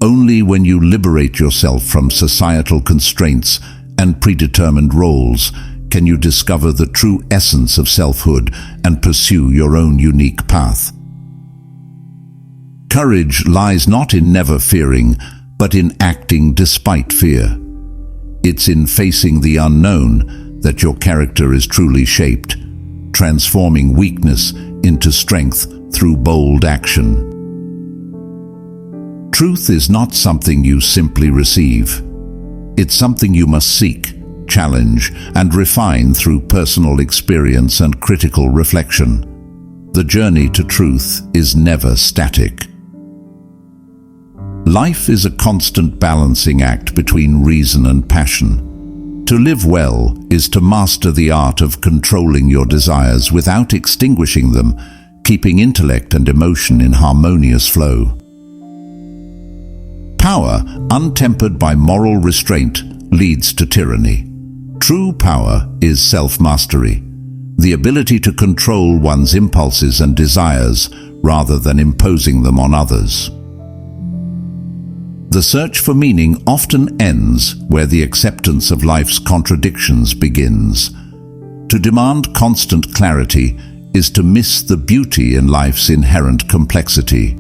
Only when you liberate yourself from societal constraints and predetermined roles can you discover the true essence of selfhood and pursue your own unique path. Courage lies not in never fearing, but in acting despite fear. It's in facing the unknown that your character is truly shaped, transforming weakness into strength through bold action. Truth is not something you simply receive. It's something you must seek, challenge, and refine through personal experience and critical reflection. The journey to truth is never static. Life is a constant balancing act between reason and passion. To live well is to master the art of controlling your desires without extinguishing them, keeping intellect and emotion in harmonious flow. Power, untempered by moral restraint, leads to tyranny. True power is self-mastery, the ability to control one's impulses and desires rather than imposing them on others. The search for meaning often ends where the acceptance of life's contradictions begins. To demand constant clarity is to miss the beauty in life's inherent complexity.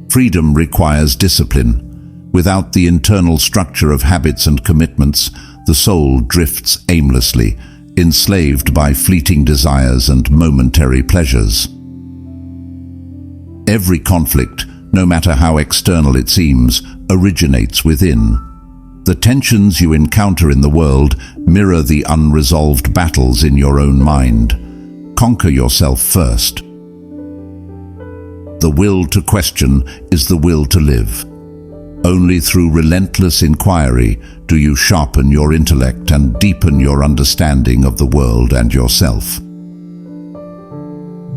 Freedom requires discipline. Without the internal structure of habits and commitments, the soul drifts aimlessly, enslaved by fleeting desires and momentary pleasures. Every conflict, no matter how external it seems, originates within. The tensions you encounter in the world mirror the unresolved battles in your own mind. Conquer yourself first. The will to question is the will to live. Only through relentless inquiry do you sharpen your intellect and deepen your understanding of the world and yourself.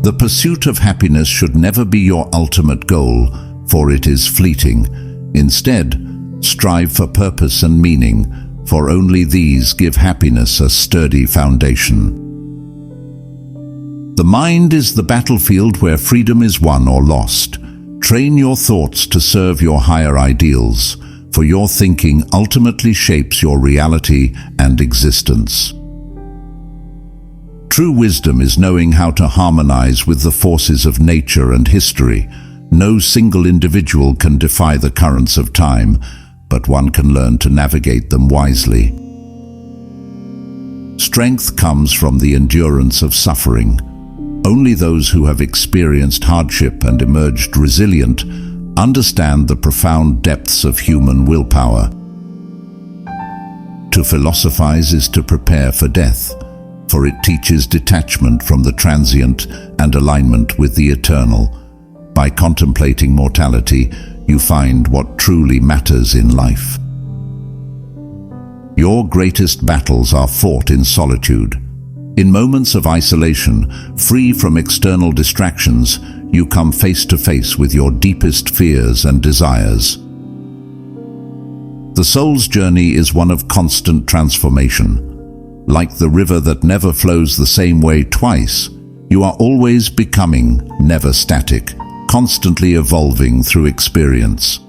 The pursuit of happiness should never be your ultimate goal, for it is fleeting. Instead, strive for purpose and meaning, for only these give happiness a sturdy foundation. The mind is the battlefield where freedom is won or lost. Train your thoughts to serve your higher ideals, for your thinking ultimately shapes your reality and existence. True wisdom is knowing how to harmonize with the forces of nature and history. No single individual can defy the currents of time, but one can learn to navigate them wisely. Strength comes from the endurance of suffering. Only those who have experienced hardship and emerged resilient understand the profound depths of human willpower. To philosophize is to prepare for death, for it teaches detachment from the transient and alignment with the eternal. By contemplating mortality, you find what truly matters in life. Your greatest battles are fought in solitude. In moments of isolation, free from external distractions, you come face to face with your deepest fears and desires. The soul's journey is one of constant transformation. Like the river that never flows the same way twice, you are always becoming, never static, constantly evolving through experience.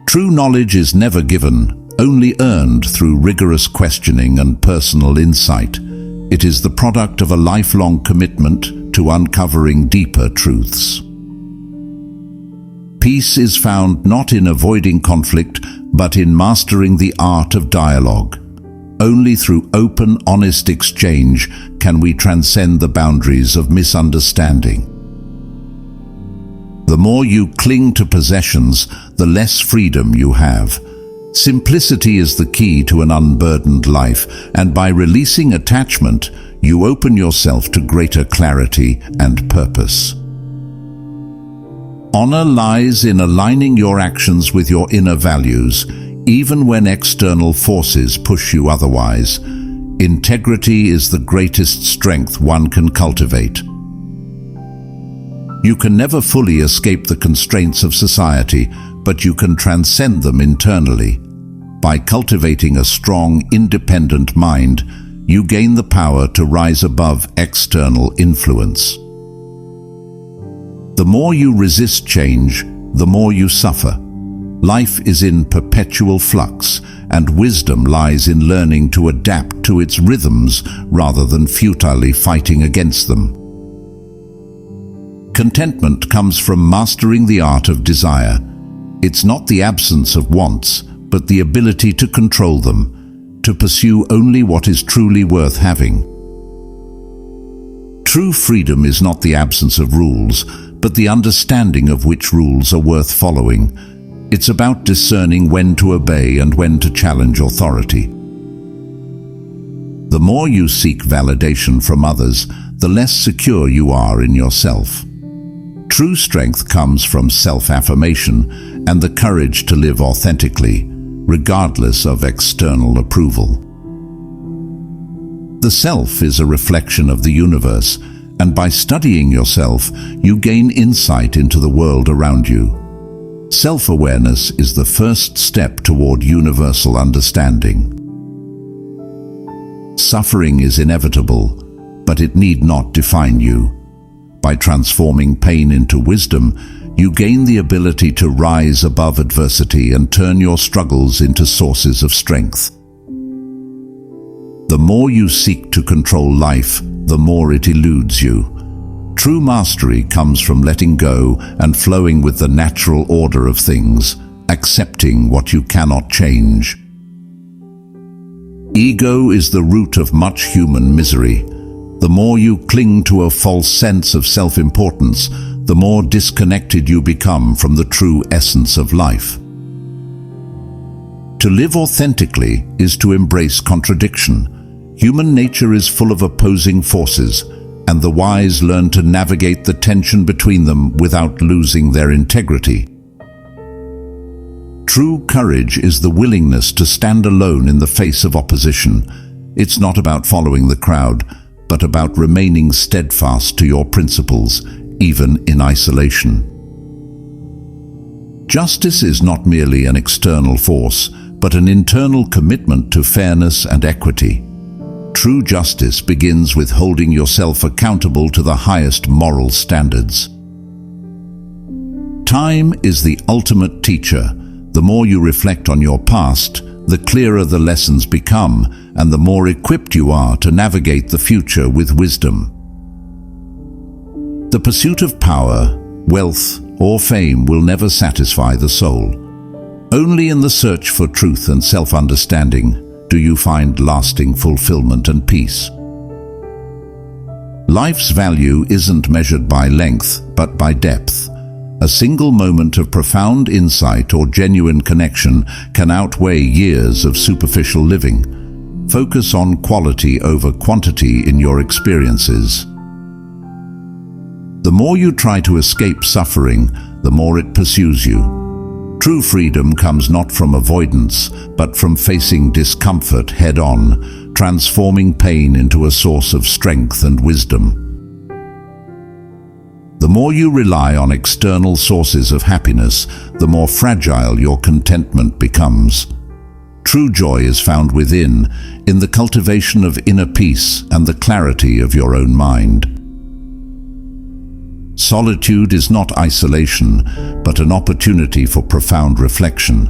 True knowledge is never given, only earned through rigorous questioning and personal insight. It is the product of a lifelong commitment to uncovering deeper truths. Peace is found not in avoiding conflict, but in mastering the art of dialogue. Only through open, honest exchange can we transcend the boundaries of misunderstanding. The more you cling to possessions, the less freedom you have. Simplicity is the key to an unburdened life, and by releasing attachment, you open yourself to greater clarity and purpose. Honor lies in aligning your actions with your inner values, even when external forces push you otherwise. Integrity is the greatest strength one can cultivate. You can never fully escape the constraints of society, but you can transcend them internally. By cultivating a strong, independent mind, you gain the power to rise above external influence. The more you resist change, the more you suffer. Life is in perpetual flux, and wisdom lies in learning to adapt to its rhythms rather than futilely fighting against them. Contentment comes from mastering the art of desire. It's not the absence of wants, but the ability to control them, to pursue only what is truly worth having. True freedom is not the absence of rules, but the understanding of which rules are worth following. It's about discerning when to obey and when to challenge authority. The more you seek validation from others, the less secure you are in yourself. True strength comes from self-affirmation and the courage to live authentically, regardless of external approval. The self is a reflection of the universe, and by studying yourself, you gain insight into the world around you. Self-awareness is the first step toward universal understanding. Suffering is inevitable, but it need not define you. By transforming pain into wisdom, you gain the ability to rise above adversity and turn your struggles into sources of strength. The more you seek to control life, the more it eludes you. True mastery comes from letting go and flowing with the natural order of things, accepting what you cannot change. Ego is the root of much human misery. The more you cling to a false sense of self-importance, the more disconnected you become from the true essence of life. To live authentically is to embrace contradiction. Human nature is full of opposing forces, and the wise learn to navigate the tension between them without losing their integrity. True courage is the willingness to stand alone in the face of opposition. It's not about following the crowd, but about remaining steadfast to your principles, even in isolation. Justice is not merely an external force, but an internal commitment to fairness and equity. True justice begins with holding yourself accountable to the highest moral standards. Time is the ultimate teacher. The more you reflect on your past, the clearer the lessons become, and the more equipped you are to navigate the future with wisdom. The pursuit of power, wealth, or fame will never satisfy the soul. Only in the search for truth and self-understanding do you find lasting fulfillment and peace. Life's value isn't measured by length, but by depth. A single moment of profound insight or genuine connection can outweigh years of superficial living. Focus on quality over quantity in your experiences. The more you try to escape suffering, the more it pursues you. True freedom comes not from avoidance, but from facing discomfort head-on, transforming pain into a source of strength and wisdom. The more you rely on external sources of happiness, the more fragile your contentment becomes. True joy is found within, in the cultivation of inner peace and the clarity of your own mind. Solitude is not isolation, but an opportunity for profound reflection.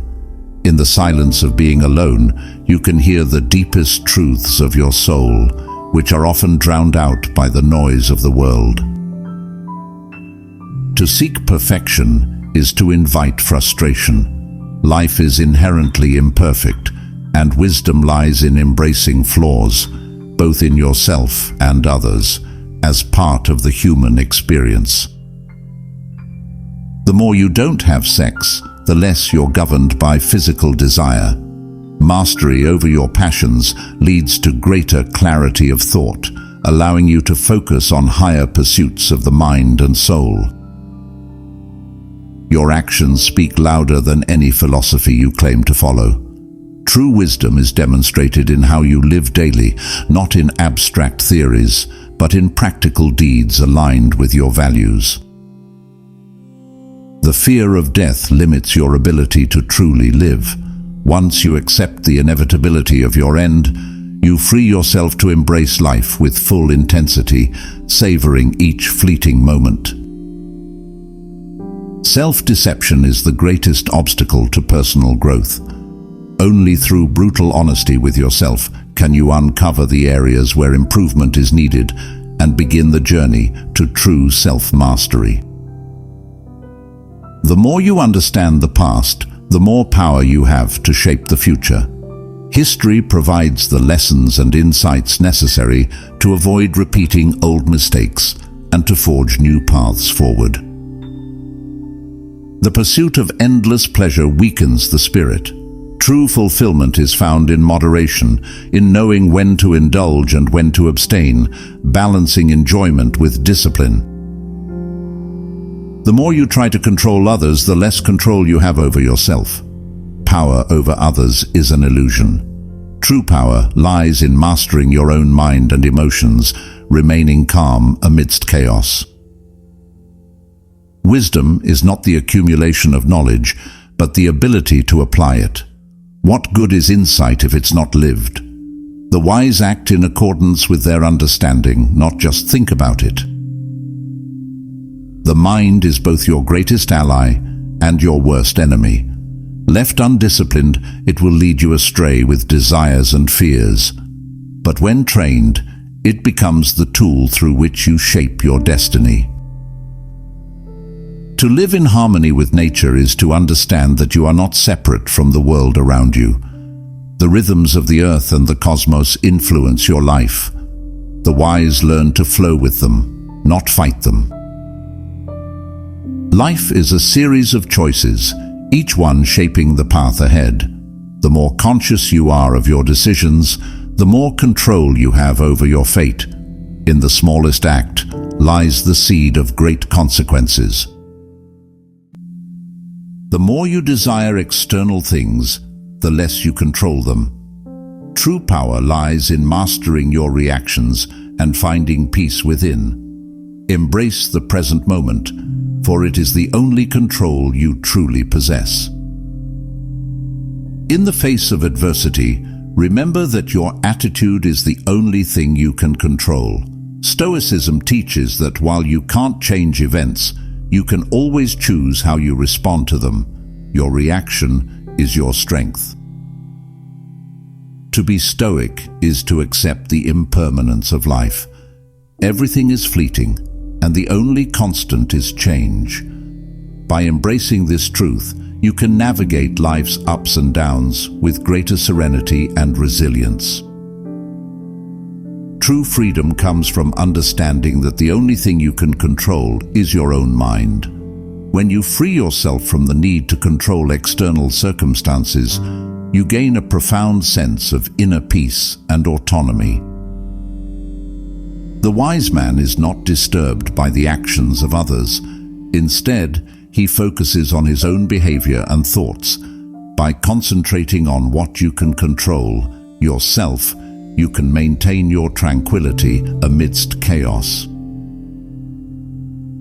In the silence of being alone, you can hear the deepest truths of your soul, which are often drowned out by the noise of the world. To seek perfection is to invite frustration. Life is inherently imperfect, and wisdom lies in embracing flaws, both in yourself and others, as part of the human experience. The more you don't have sex, the less you're governed by physical desire. Mastery over your passions leads to greater clarity of thought, allowing you to focus on higher pursuits of the mind and soul. Your actions speak louder than any philosophy you claim to follow. True wisdom is demonstrated in how you live daily, not in abstract theories, but in practical deeds aligned with your values. The fear of death limits your ability to truly live. Once you accept the inevitability of your end, you free yourself to embrace life with full intensity, savoring each fleeting moment. Self-deception is the greatest obstacle to personal growth. Only through brutal honesty with yourself can you uncover the areas where improvement is needed and begin the journey to true self-mastery. The more you understand the past, the more power you have to shape the future. History provides the lessons and insights necessary to avoid repeating old mistakes and to forge new paths forward. The pursuit of endless pleasure weakens the spirit. True fulfillment is found in moderation, in knowing when to indulge and when to abstain, balancing enjoyment with discipline. The more you try to control others, the less control you have over yourself. Power over others is an illusion. True power lies in mastering your own mind and emotions, remaining calm amidst chaos. Wisdom is not the accumulation of knowledge, but the ability to apply it. What good is insight if it's not lived? The wise act in accordance with their understanding, not just think about it. The mind is both your greatest ally and your worst enemy. Left undisciplined, it will lead you astray with desires and fears. But when trained, it becomes the tool through which you shape your destiny. To live in harmony with nature is to understand that you are not separate from the world around you. The rhythms of the earth and the cosmos influence your life. The wise learn to flow with them, not fight them. Life is a series of choices, each one shaping the path ahead. The more conscious you are of your decisions, the more control you have over your fate. In the smallest act lies the seed of great consequences. The more you desire external things, the less you control them. True power lies in mastering your reactions and finding peace within. Embrace the present moment, for it is the only control you truly possess. In the face of adversity, remember that your attitude is the only thing you can control. Stoicism teaches that while you can't change events, you can always choose how you respond to them. Your reaction is your strength. To be stoic is to accept the impermanence of life. Everything is fleeting, and the only constant is change. By embracing this truth, you can navigate life's ups and downs with greater serenity and resilience. True freedom comes from understanding that the only thing you can control is your own mind. When you free yourself from the need to control external circumstances, you gain a profound sense of inner peace and autonomy. The wise man is not disturbed by the actions of others. Instead, he focuses on his own behavior and thoughts. By concentrating on what you can control, yourself, you can maintain your tranquility amidst chaos.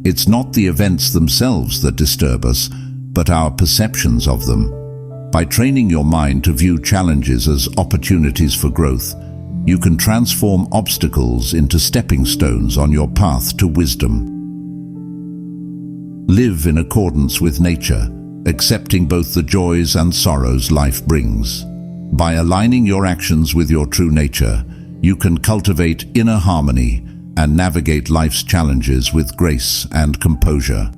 It's not the events themselves that disturb us, but our perceptions of them. By training your mind to view challenges as opportunities for growth, you can transform obstacles into stepping stones on your path to wisdom. Live in accordance with nature. accepting both the joys and sorrows life brings. By aligning your actions with your true nature, you can cultivate inner harmony and navigate life's challenges with grace and composure.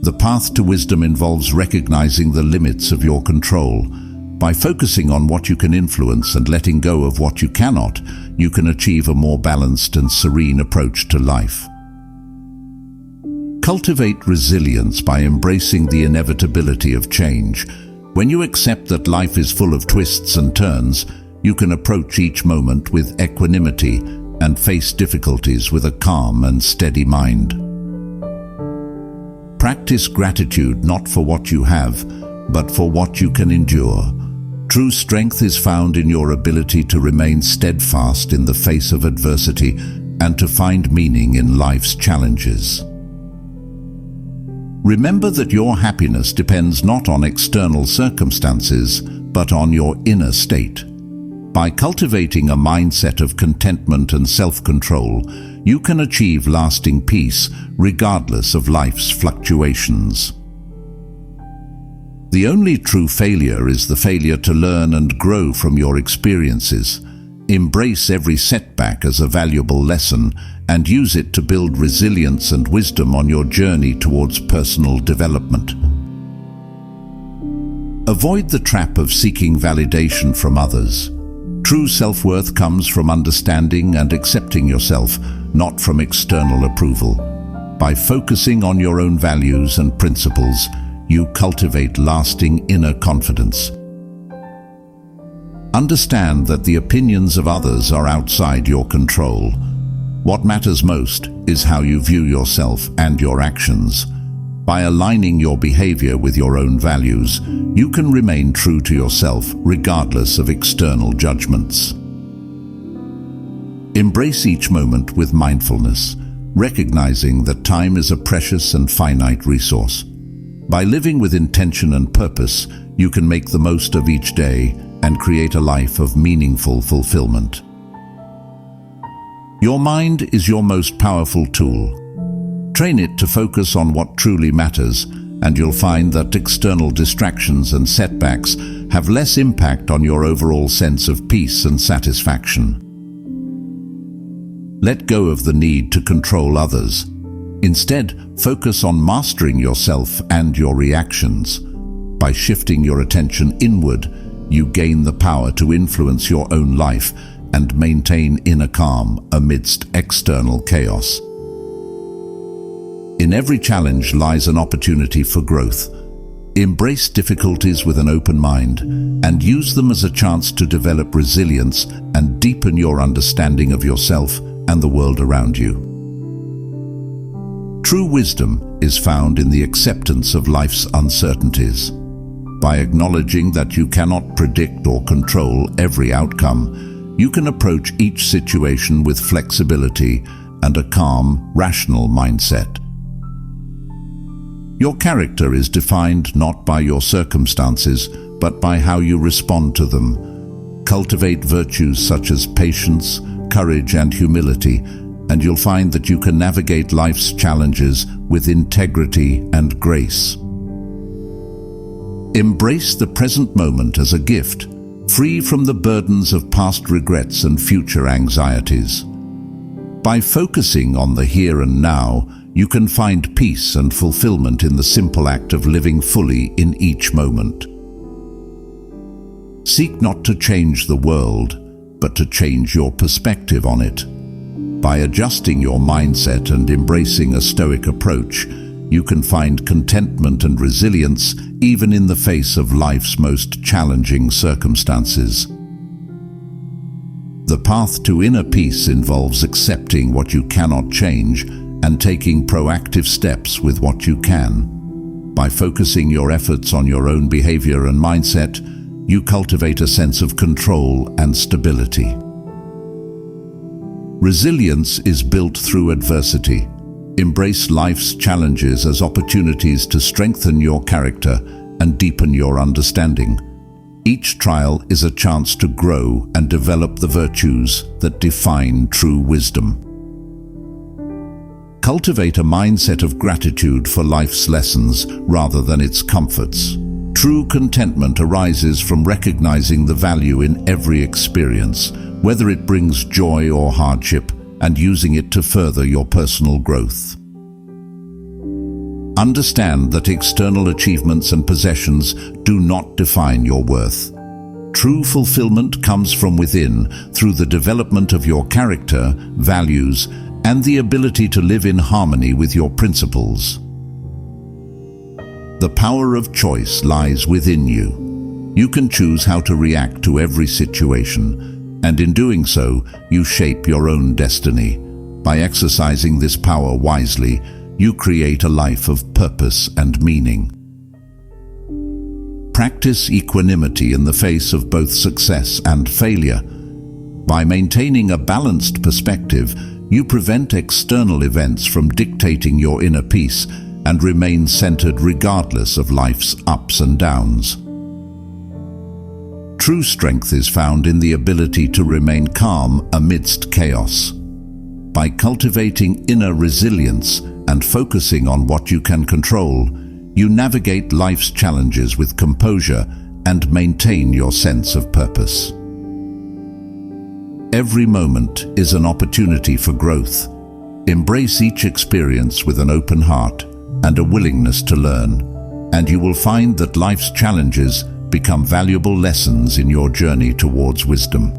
The path to wisdom involves recognizing the limits of your control. By focusing on what you can influence and letting go of what you cannot, you can achieve a more balanced and serene approach to life. Cultivate resilience by embracing the inevitability of change. When you accept that life is full of twists and turns, you can approach each moment with equanimity and face difficulties with a calm and steady mind. Practice gratitude not for what you have, but for what you can endure. True strength is found in your ability to remain steadfast in the face of adversity and to find meaning in life's challenges. Remember that your happiness depends not on external circumstances, but on your inner state. By cultivating a mindset of contentment and self-control, you can achieve lasting peace regardless of life's fluctuations. The only true failure is the failure to learn and grow from your experiences. Embrace every setback as a valuable lesson and use it to build resilience and wisdom on your journey towards personal development. Avoid the trap of seeking validation from others. True self-worth comes from understanding and accepting yourself, not from external approval. By focusing on your own values and principles, you cultivate lasting inner confidence. Understand that the opinions of others are outside your control. What matters most is how you view yourself and your actions. By aligning your behavior with your own values, you can remain true to yourself regardless of external judgments. Embrace each moment with mindfulness, recognizing that time is a precious and finite resource. By living with intention and purpose, you can make the most of each day and create a life of meaningful fulfillment. Your mind is your most powerful tool. Train it to focus on what truly matters, and you'll find that external distractions and setbacks have less impact on your overall sense of peace and satisfaction. Let go of the need to control others. Instead, focus on mastering yourself and your reactions. By shifting your attention inward, you gain the power to influence your own life and maintain inner calm amidst external chaos. In every challenge lies an opportunity for growth. Embrace difficulties with an open mind and use them as a chance to develop resilience and deepen your understanding of yourself and the world around you. True wisdom is found in the acceptance of life's uncertainties. By acknowledging that you cannot predict or control every outcome, you can approach each situation with flexibility and a calm, rational mindset. Your character is defined not by your circumstances, but by how you respond to them. Cultivate virtues such as patience, courage, and humility, and you'll find that you can navigate life's challenges with integrity and grace. Embrace the present moment as a gift, free from the burdens of past regrets and future anxieties. By focusing on the here and now, you can find peace and fulfillment in the simple act of living fully in each moment. Seek not to change the world, but to change your perspective on it. By adjusting your mindset and embracing a stoic approach, you can find contentment and resilience even in the face of life's most challenging circumstances. The path to inner peace involves accepting what you cannot change and taking proactive steps with what you can. By focusing your efforts on your own behavior and mindset, you cultivate a sense of control and stability. Resilience is built through adversity. Embrace life's challenges as opportunities to strengthen your character and deepen your understanding. Each trial is a chance to grow and develop the virtues that define true wisdom. Cultivate a mindset of gratitude for life's lessons rather than its comforts. True contentment arises from recognizing the value in every experience, whether it brings joy or hardship, and using it to further your personal growth. Understand that external achievements and possessions do not define your worth. True fulfillment comes from within through the development of your character, values, and the ability to live in harmony with your principles. The power of choice lies within you. You can choose how to react to every situation, and in doing so, you shape your own destiny. By exercising this power wisely, you create a life of purpose and meaning. Practice equanimity in the face of both success and failure. By maintaining a balanced perspective, you prevent external events from dictating your inner peace and remain centered regardless of life's ups and downs. True strength is found in the ability to remain calm amidst chaos. By cultivating inner resilience and focusing on what you can control, you navigate life's challenges with composure and maintain your sense of purpose. Every moment is an opportunity for growth. Embrace each experience with an open heart and a willingness to learn, and you will find that life's challenges become valuable lessons in your journey towards wisdom.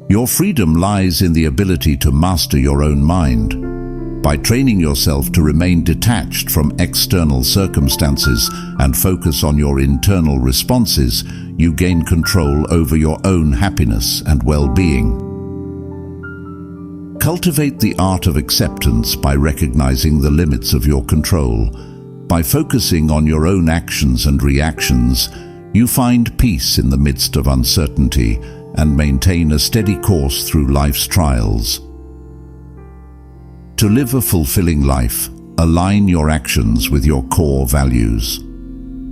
Your freedom lies in the ability to master your own mind. By training yourself to remain detached from external circumstances and focus on your internal responses, you gain control over your own happiness and well-being. Cultivate the art of acceptance by recognizing the limits of your control. By focusing on your own actions and reactions, you find peace in the midst of uncertainty and maintain a steady course through life's trials. To live a fulfilling life, align your actions with your core values.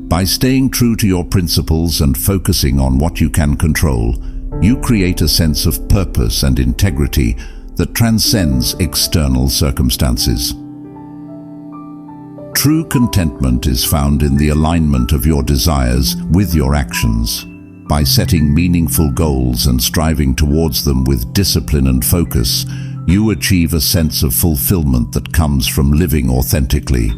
By staying true to your principles and focusing on what you can control, you create a sense of purpose and integrity that transcends external circumstances. True contentment is found in the alignment of your desires with your actions. By setting meaningful goals and striving towards them with discipline and focus, you achieve a sense of fulfillment that comes from living authentically.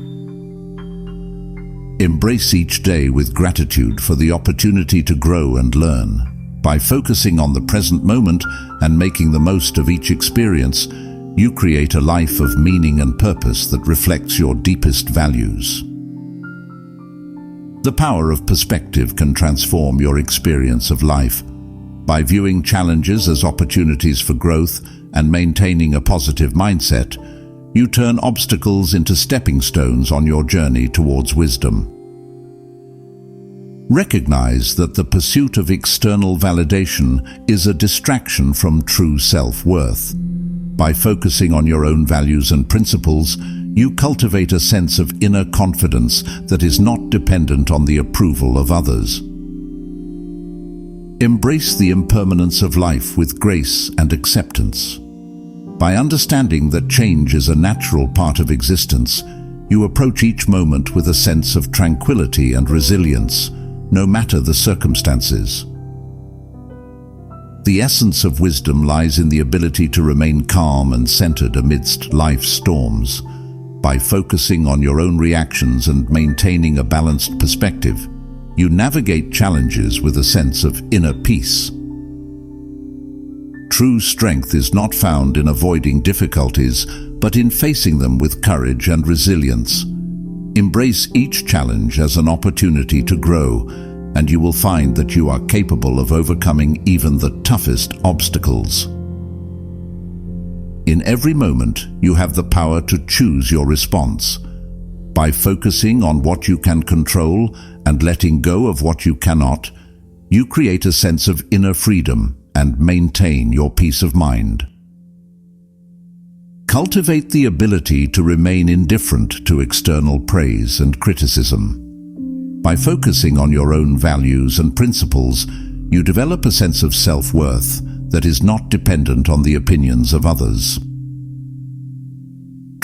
Embrace each day with gratitude for the opportunity to grow and learn. By focusing on the present moment and making the most of each experience, you create a life of meaning and purpose that reflects your deepest values. The power of perspective can transform your experience of life. By viewing challenges as opportunities for growth and maintaining a positive mindset, you turn obstacles into stepping stones on your journey towards wisdom. Recognize that the pursuit of external validation is a distraction from true self-worth. By focusing on your own values and principles, you cultivate a sense of inner confidence that is not dependent on the approval of others. Embrace the impermanence of life with grace and acceptance. By understanding that change is a natural part of existence, you approach each moment with a sense of tranquility and resilience, no matter the circumstances. The essence of wisdom lies in the ability to remain calm and centered amidst life's storms. By focusing on your own reactions and maintaining a balanced perspective, you navigate challenges with a sense of inner peace. True strength is not found in avoiding difficulties, but in facing them with courage and resilience. Embrace each challenge as an opportunity to grow, and you will find that you are capable of overcoming even the toughest obstacles. In every moment, you have the power to choose your response. By focusing on what you can control and letting go of what you cannot, you create a sense of inner freedom and maintain your peace of mind. Cultivate the ability to remain indifferent to external praise and criticism. By focusing on your own values and principles, you develop a sense of self-worth that is not dependent on the opinions of others.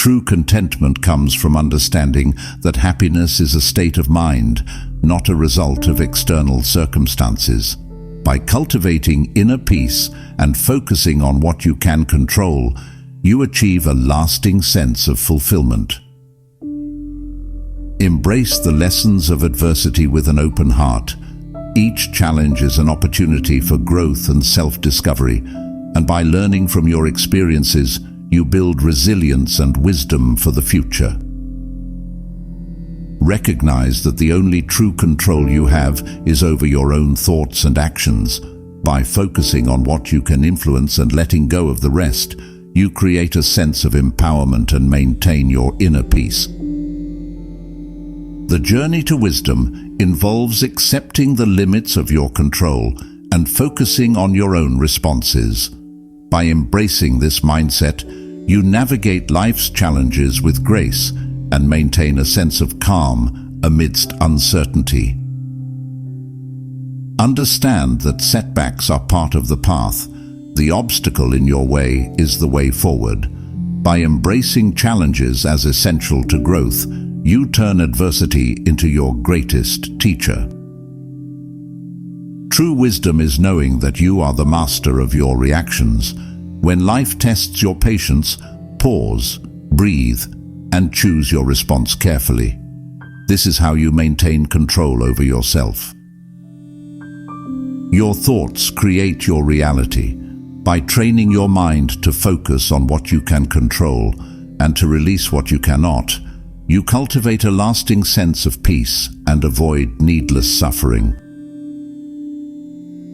True contentment comes from understanding that happiness is a state of mind, not a result of external circumstances. By cultivating inner peace and focusing on what you can control, you achieve a lasting sense of fulfillment. Embrace the lessons of adversity with an open heart. Each challenge is an opportunity for growth and self-discovery, and by learning from your experiences, you build resilience and wisdom for the future. Recognize that the only true control you have is over your own thoughts and actions. By focusing on what you can influence and letting go of the rest, you create a sense of empowerment and maintain your inner peace. The journey to wisdom involves accepting the limits of your control and focusing on your own responses. By embracing this mindset, you navigate life's challenges with grace and maintain a sense of calm amidst uncertainty. Understand that setbacks are part of the path. The obstacle in your way is the way forward. By embracing challenges as essential to growth, you turn adversity into your greatest teacher. True wisdom is knowing that you are the master of your reactions. When life tests your patience, pause, breathe, and choose your response carefully. This is how you maintain control over yourself. Your thoughts create your reality. By training your mind to focus on what you can control and to release what you cannot, you cultivate a lasting sense of peace and avoid needless suffering.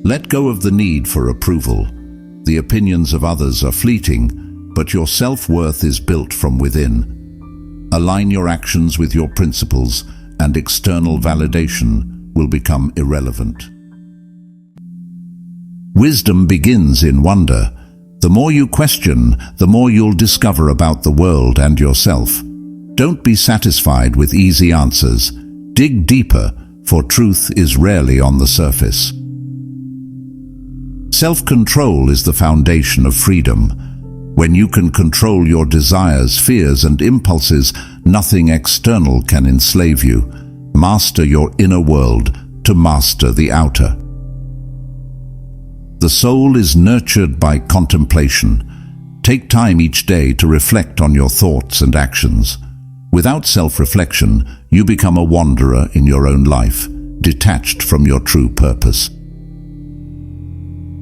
Let go of the need for approval. The opinions of others are fleeting, but your self-worth is built from within. Align your actions with your principles, and external validation will become irrelevant. Wisdom begins in wonder. The more you question, the more you'll discover about the world and yourself. Don't be satisfied with easy answers. Dig deeper, for truth is rarely on the surface. Self-control is the foundation of freedom. When you can control your desires, fears, and impulses, nothing external can enslave you. Master your inner world to master the outer. The soul is nurtured by contemplation. Take time each day to reflect on your thoughts and actions. Without self-reflection, you become a wanderer in your own life, detached from your true purpose.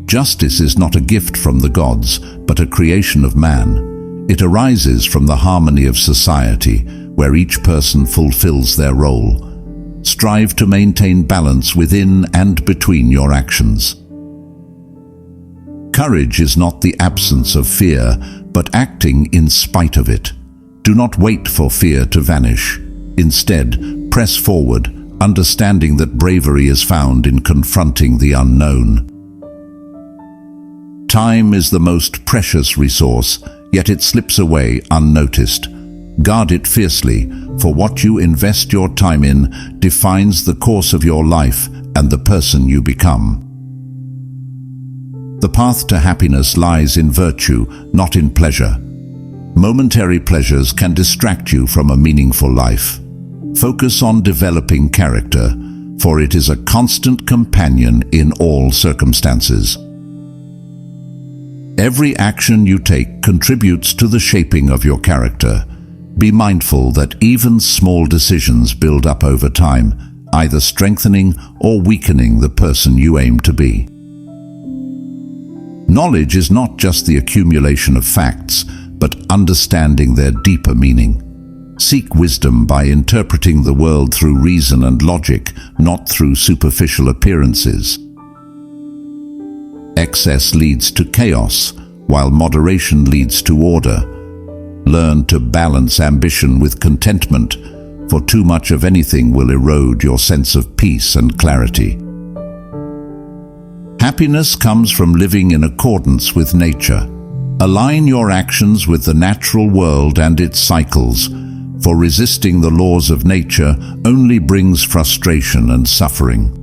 Justice is not a gift from the gods, but a creation of man. It arises from the harmony of society, where each person fulfills their role. Strive to maintain balance within and between your actions. Courage is not the absence of fear, but acting in spite of it. Do not wait for fear to vanish. Instead, press forward, understanding that bravery is found in confronting the unknown. Time is the most precious resource, yet it slips away unnoticed. Guard it fiercely, for what you invest your time in defines the course of your life and the person you become. The path to happiness lies in virtue, not in pleasure. Momentary pleasures can distract you from a meaningful life. Focus on developing character, for it is a constant companion in all circumstances. Every action you take contributes to the shaping of your character. Be mindful that even small decisions build up over time, either strengthening or weakening the person you aim to be. Knowledge is not just the accumulation of facts, but understanding their deeper meaning. Seek wisdom by interpreting the world through reason and logic, not through superficial appearances. Excess leads to chaos, while moderation leads to order. Learn to balance ambition with contentment, for too much of anything will erode your sense of peace and clarity. Happiness comes from living in accordance with nature. Align your actions with the natural world and its cycles, for resisting the laws of nature only brings frustration and suffering.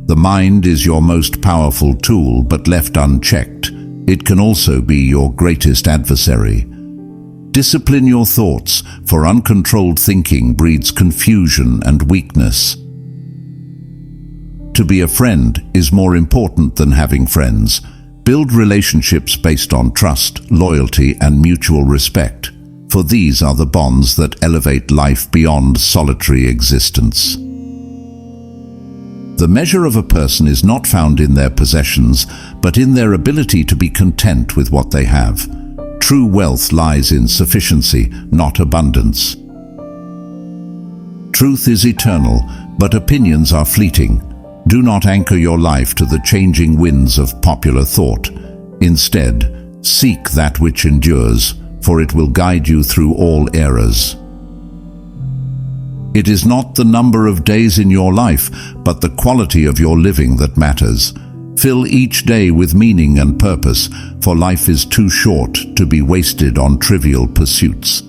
The mind is your most powerful tool, but left unchecked, it can also be your greatest adversary. Discipline your thoughts, for uncontrolled thinking breeds confusion and weakness. To be a friend is more important than having friends. Build relationships based on trust, loyalty, and mutual respect, for these are the bonds that elevate life beyond solitary existence. The measure of a person is not found in their possessions, but in their ability to be content with what they have. True wealth lies in sufficiency, not abundance. Truth is eternal, but opinions are fleeting. Do not anchor your life to the changing winds of popular thought. Instead, seek that which endures, for it will guide you through all eras. It is not the number of days in your life, but the quality of your living that matters. Fill each day with meaning and purpose, for life is too short to be wasted on trivial pursuits.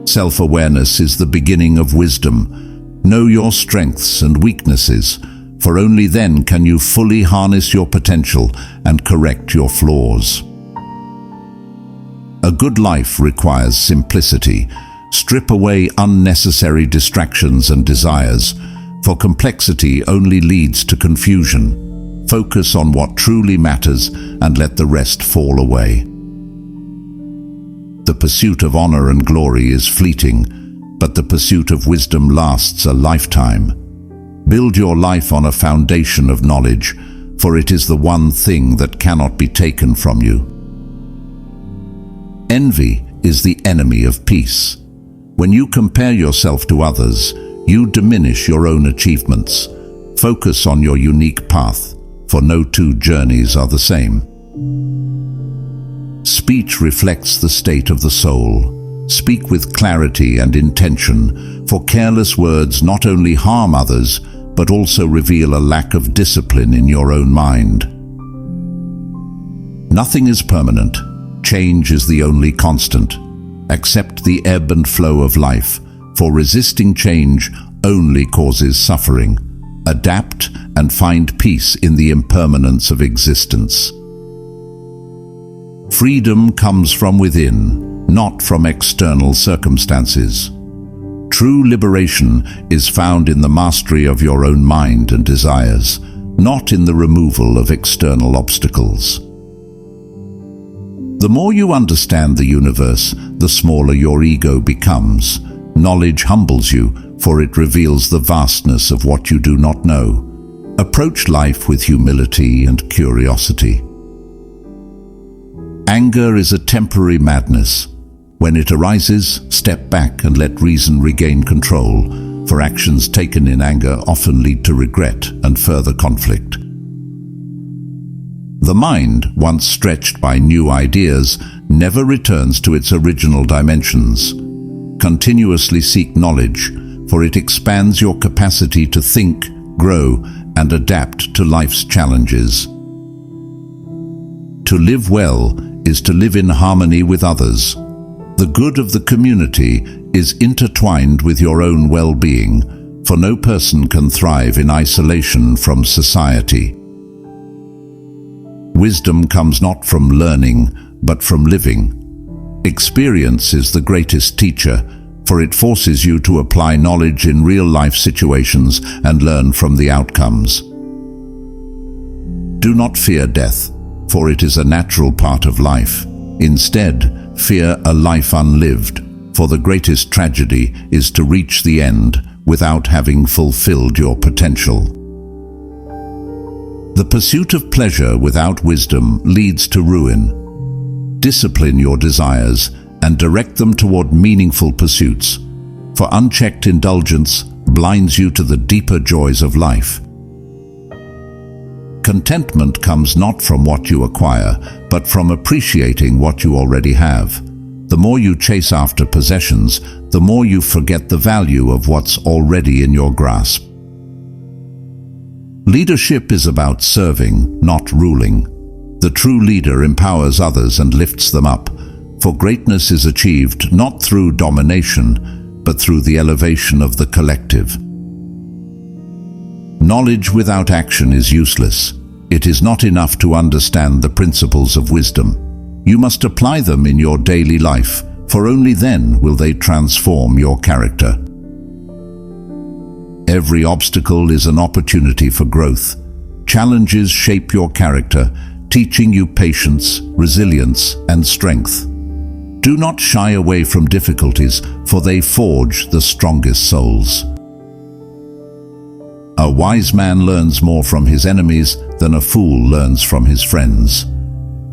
Self-awareness is the beginning of wisdom. Know your strengths and weaknesses, for only then can you fully harness your potential and correct your flaws. A good life requires simplicity. Strip away unnecessary distractions and desires, for complexity only leads to confusion. Focus on what truly matters and let the rest fall away. The pursuit of honor and glory is fleeting, but the pursuit of wisdom lasts a lifetime. Build your life on a foundation of knowledge, for it is the one thing that cannot be taken from you. Envy is the enemy of peace. When you compare yourself to others, you diminish your own achievements. Focus on your unique path, for no two journeys are the same. Speech reflects the state of the soul. Speak with clarity and intention, for careless words not only harm others, but also reveal a lack of discipline in your own mind. Nothing is permanent. Change is the only constant. Accept the ebb and flow of life, for resisting change only causes suffering. Adapt and find peace in the impermanence of existence. Freedom comes from within, not from external circumstances. True liberation is found in the mastery of your own mind and desires, not in the removal of external obstacles. The more you understand the universe, the smaller your ego becomes. Knowledge humbles you, for it reveals the vastness of what you do not know. Approach life with humility and curiosity. Anger is a temporary madness. When it arises, step back and let reason regain control, for actions taken in anger often lead to regret and further conflict. The mind, once stretched by new ideas, never returns to its original dimensions. Continuously seek knowledge, for it expands your capacity to think, grow, and adapt to life's challenges. To live well is to live in harmony with others. The good of the community is intertwined with your own well-being, for no person can thrive in isolation from society. Wisdom comes not from learning, but from living. Experience is the greatest teacher, for it forces you to apply knowledge in real-life situations and learn from the outcomes. Do not fear death, for it is a natural part of life. Instead, fear a life unlived, for the greatest tragedy is to reach the end without having fulfilled your potential. The pursuit of pleasure without wisdom leads to ruin. Discipline your desires and direct them toward meaningful pursuits, for unchecked indulgence blinds you to the deeper joys of life. Contentment comes not from what you acquire, but from appreciating what you already have. The more you chase after possessions, the more you forget the value of what's already in your grasp. Leadership is about serving, not ruling. The true leader empowers others and lifts them up, for greatness is achieved not through domination, but through the elevation of the collective. Knowledge without action is useless. It is not enough to understand the principles of wisdom. You must apply them in your daily life, for only then will they transform your character. Every obstacle is an opportunity for growth. Challenges shape your character, teaching you patience, resilience, and strength. Do not shy away from difficulties, for they forge the strongest souls. A wise man learns more from his enemies than a fool learns from his friends.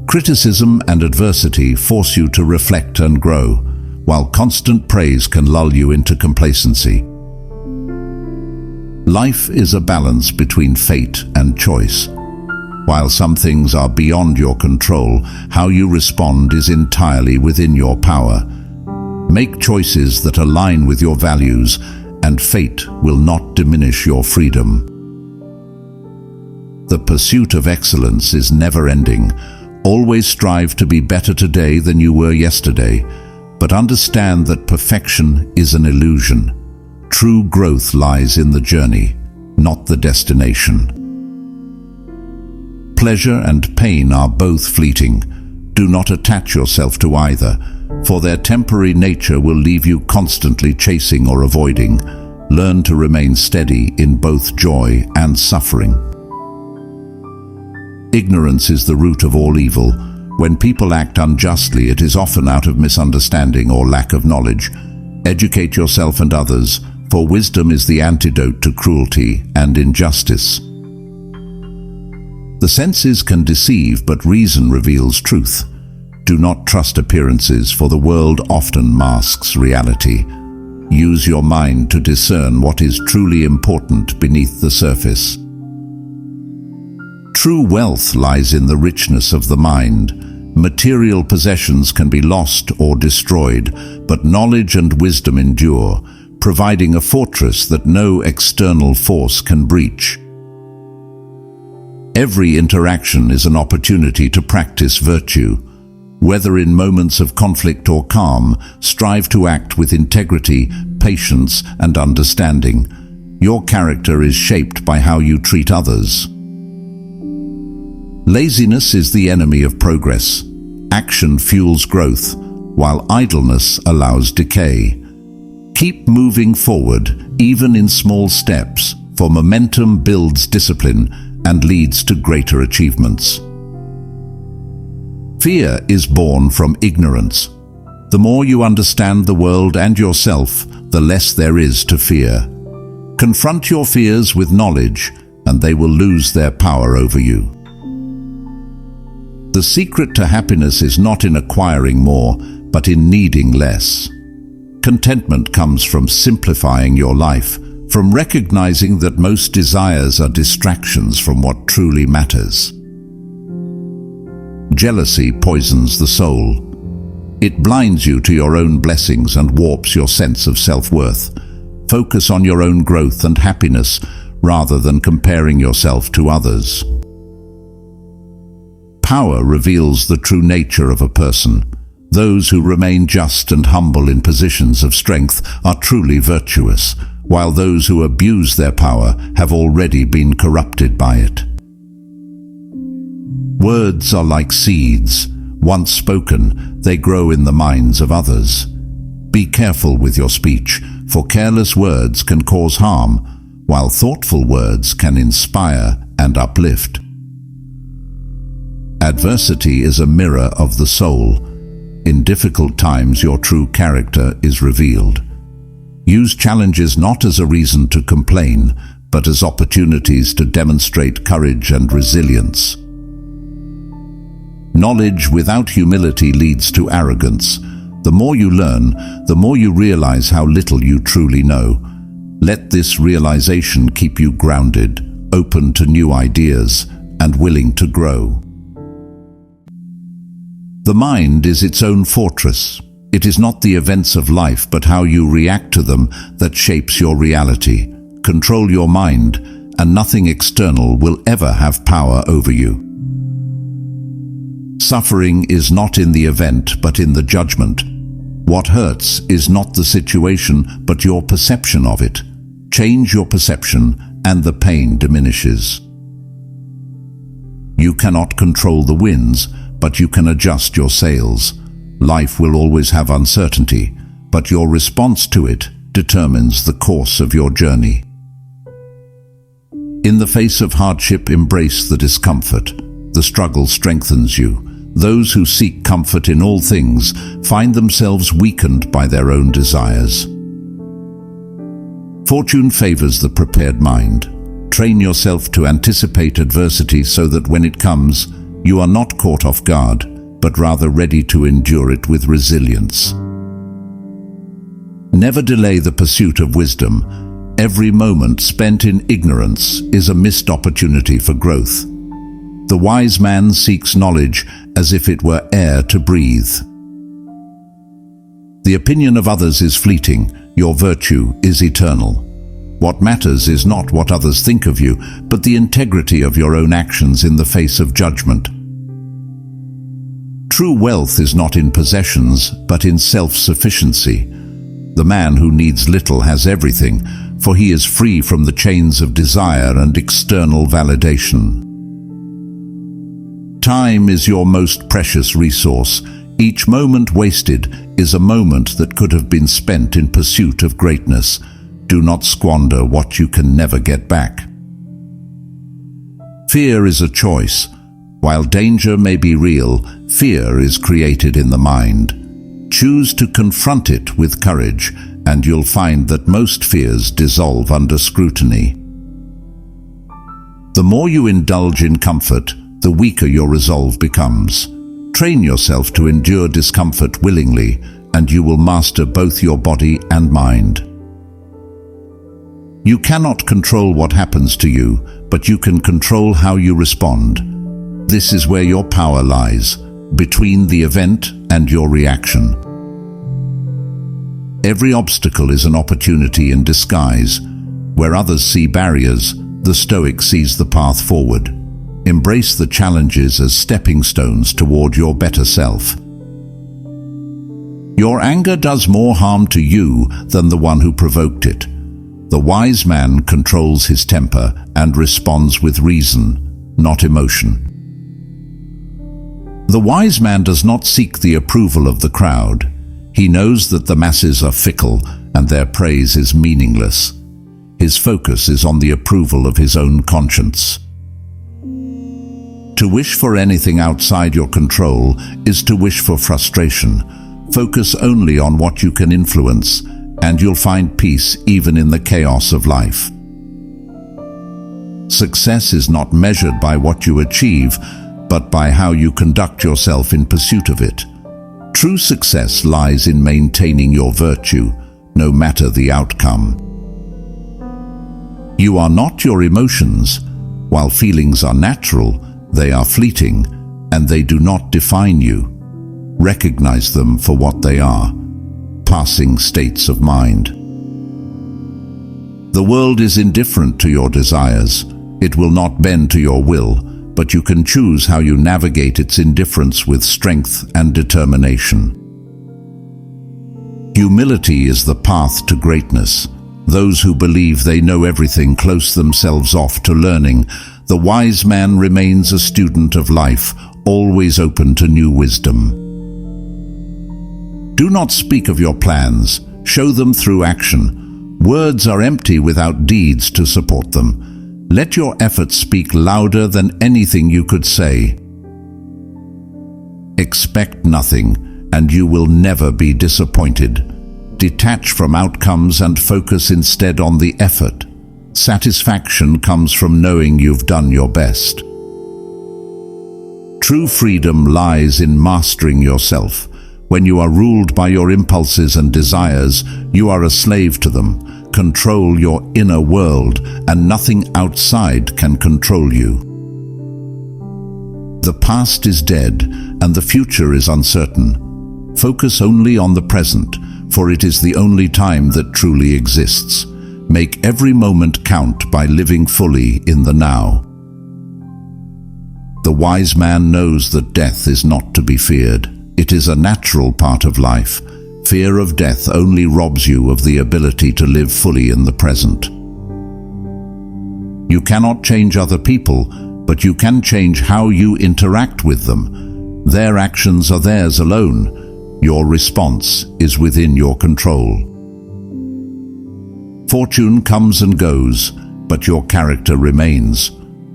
Criticism and adversity force you to reflect and grow, while constant praise can lull you into complacency. Life is a balance between fate and choice. While some things are beyond your control, how you respond is entirely within your power. Make choices that align with your values, and fate will not diminish your freedom. The pursuit of excellence is never-ending. Always strive to be better today than you were yesterday, but understand that perfection is an illusion. True growth lies in the journey, not the destination. Pleasure and pain are both fleeting. Do not attach yourself to either, for their temporary nature will leave you constantly chasing or avoiding. Learn to remain steady in both joy and suffering. Ignorance is the root of all evil. When people act unjustly, it is often out of misunderstanding or lack of knowledge. Educate yourself and others, for wisdom is the antidote to cruelty and injustice. The senses can deceive, but reason reveals truth. Do not trust appearances, for the world often masks reality. Use your mind to discern what is truly important beneath the surface. True wealth lies in the richness of the mind. Material possessions can be lost or destroyed, but knowledge and wisdom endure, providing a fortress that no external force can breach. Every interaction is an opportunity to practice virtue. Whether in moments of conflict or calm, strive to act with integrity, patience, and understanding. Your character is shaped by how you treat others. Laziness is the enemy of progress. Action fuels growth, while idleness allows decay. Keep moving forward, even in small steps, for momentum builds discipline and leads to greater achievements. Fear is born from ignorance. The more you understand the world and yourself, the less there is to fear. Confront your fears with knowledge, and they will lose their power over you. The secret to happiness is not in acquiring more, but in needing less. Contentment comes from simplifying your life, from recognizing that most desires are distractions from what truly matters. Jealousy poisons the soul. It blinds you to your own blessings and warps your sense of self-worth. Focus on your own growth and happiness rather than comparing yourself to others. Power reveals the true nature of a person. Those who remain just and humble in positions of strength are truly virtuous, while those who abuse their power have already been corrupted by it. Words are like seeds. Once spoken, they grow in the minds of others. Be careful with your speech, for careless words can cause harm, while thoughtful words can inspire and uplift. Adversity is a mirror of the soul. In difficult times, your true character is revealed. Use challenges not as a reason to complain, but as opportunities to demonstrate courage and resilience. Knowledge without humility leads to arrogance. The more you learn, the more you realize how little you truly know. Let this realization keep you grounded, open to new ideas, and willing to grow. The mind is its own fortress. It is not the events of life, but how you react to them that shapes your reality. Control your mind, and nothing external will ever have power over you. Suffering is not in the event, but in the judgment. What hurts is not the situation, but your perception of it. Change your perception, and the pain diminishes. You cannot control the winds, but you can adjust your sails. Life will always have uncertainty, but your response to it determines the course of your journey. In the face of hardship, embrace the discomfort. The struggle strengthens you. Those who seek comfort in all things find themselves weakened by their own desires. Fortune favors the prepared mind. Train yourself to anticipate adversity so that when it comes, you are not caught off guard, but rather ready to endure it with resilience. Never delay the pursuit of wisdom. Every moment spent in ignorance is a missed opportunity for growth. The wise man seeks knowledge as if it were air to breathe. The opinion of others is fleeting. Your virtue is eternal. What matters is not what others think of you, but the integrity of your own actions in the face of judgment. True wealth is not in possessions, but in self-sufficiency. The man who needs little has everything, for he is free from the chains of desire and external validation. Time is your most precious resource. Each moment wasted is a moment that could have been spent in pursuit of greatness. Do not squander what you can never get back. Fear is a choice. While danger may be real, fear is created in the mind. Choose to confront it with courage, and you'll find that most fears dissolve under scrutiny. The more you indulge in comfort, the weaker your resolve becomes. Train yourself to endure discomfort willingly, and you will master both your body and mind. You cannot control what happens to you, but you can control how you respond. This is where your power lies, between the event and your reaction. Every obstacle is an opportunity in disguise. Where others see barriers, the Stoic sees the path forward. Embrace the challenges as stepping stones toward your better self. Your anger does more harm to you than the one who provoked it. The wise man controls his temper and responds with reason, not emotion. The wise man does not seek the approval of the crowd. He knows that the masses are fickle and their praise is meaningless. His focus is on the approval of his own conscience. To wish for anything outside your control is to wish for frustration. Focus only on what you can influence, and you'll find peace even in the chaos of life. Success is not measured by what you achieve, but by how you conduct yourself in pursuit of it. True success lies in maintaining your virtue, no matter the outcome. You are not your emotions. While feelings are natural, they are fleeting, and they do not define you. Recognize them for what they are, passing states of mind. The world is indifferent to your desires. It will not bend to your will, but you can choose how you navigate its indifference with strength and determination. Humility is the path to greatness. Those who believe they know everything close themselves off to learning. The wise man remains a student of life, always open to new wisdom. Do not speak of your plans. Show them through action. Words are empty without deeds to support them. Let your efforts speak louder than anything you could say. Expect nothing, and you will never be disappointed. Detach from outcomes and focus instead on the effort. Satisfaction comes from knowing you've done your best. True freedom lies in mastering yourself. When you are ruled by your impulses and desires, you are a slave to them. Control your inner world, and nothing outside can control you. The past is dead, and the future is uncertain. Focus only on the present, for it is the only time that truly exists. Make every moment count by living fully in the now. The wise man knows that death is not to be feared. It is a natural part of life. Fear of death only robs you of the ability to live fully in the present. You cannot change other people, but you can change how you interact with them. Their actions are theirs alone. Your response is within your control. Fortune comes and goes, but your character remains.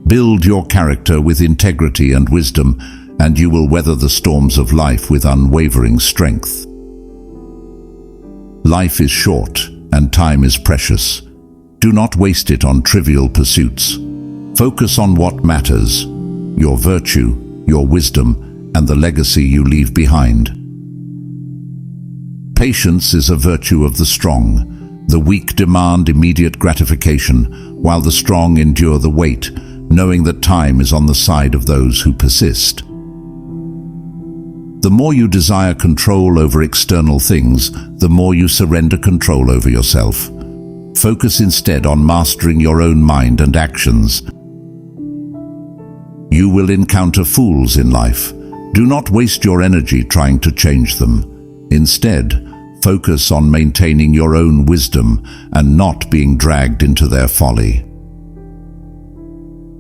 Build your character with integrity and wisdom, and you will weather the storms of life with unwavering strength. Life is short, and time is precious. Do not waste it on trivial pursuits. Focus on what matters: your virtue, your wisdom, and the legacy you leave behind. Patience is a virtue of the strong. The weak demand immediate gratification, while the strong endure the wait, knowing that time is on the side of those who persist. The more you desire control over external things, the more you surrender control over yourself. Focus instead on mastering your own mind and actions. You will encounter fools in life. Do not waste your energy trying to change them. Instead, focus on maintaining your own wisdom and not being dragged into their folly.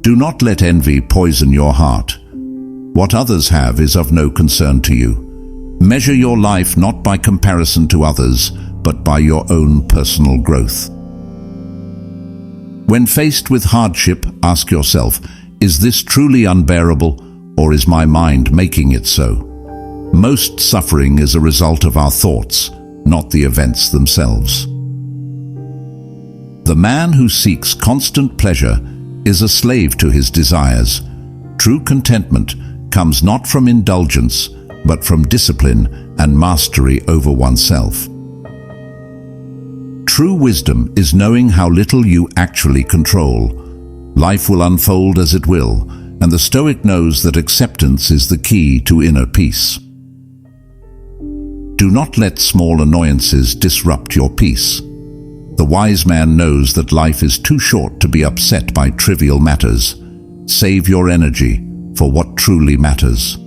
Do not let envy poison your heart. What others have is of no concern to you. Measure your life not by comparison to others, but by your own personal growth. When faced with hardship, ask yourself, is this truly unbearable, or is my mind making it so? Most suffering is a result of our thoughts, not the events themselves. The man who seeks constant pleasure is a slave to his desires. True contentment comes not from indulgence, but from discipline and mastery over oneself. True wisdom is knowing how little you actually control. Life will unfold as it will, and the Stoic knows that acceptance is the key to inner peace. Do not let small annoyances disrupt your peace. The wise man knows that life is too short to be upset by trivial matters. Save your energy for what truly matters.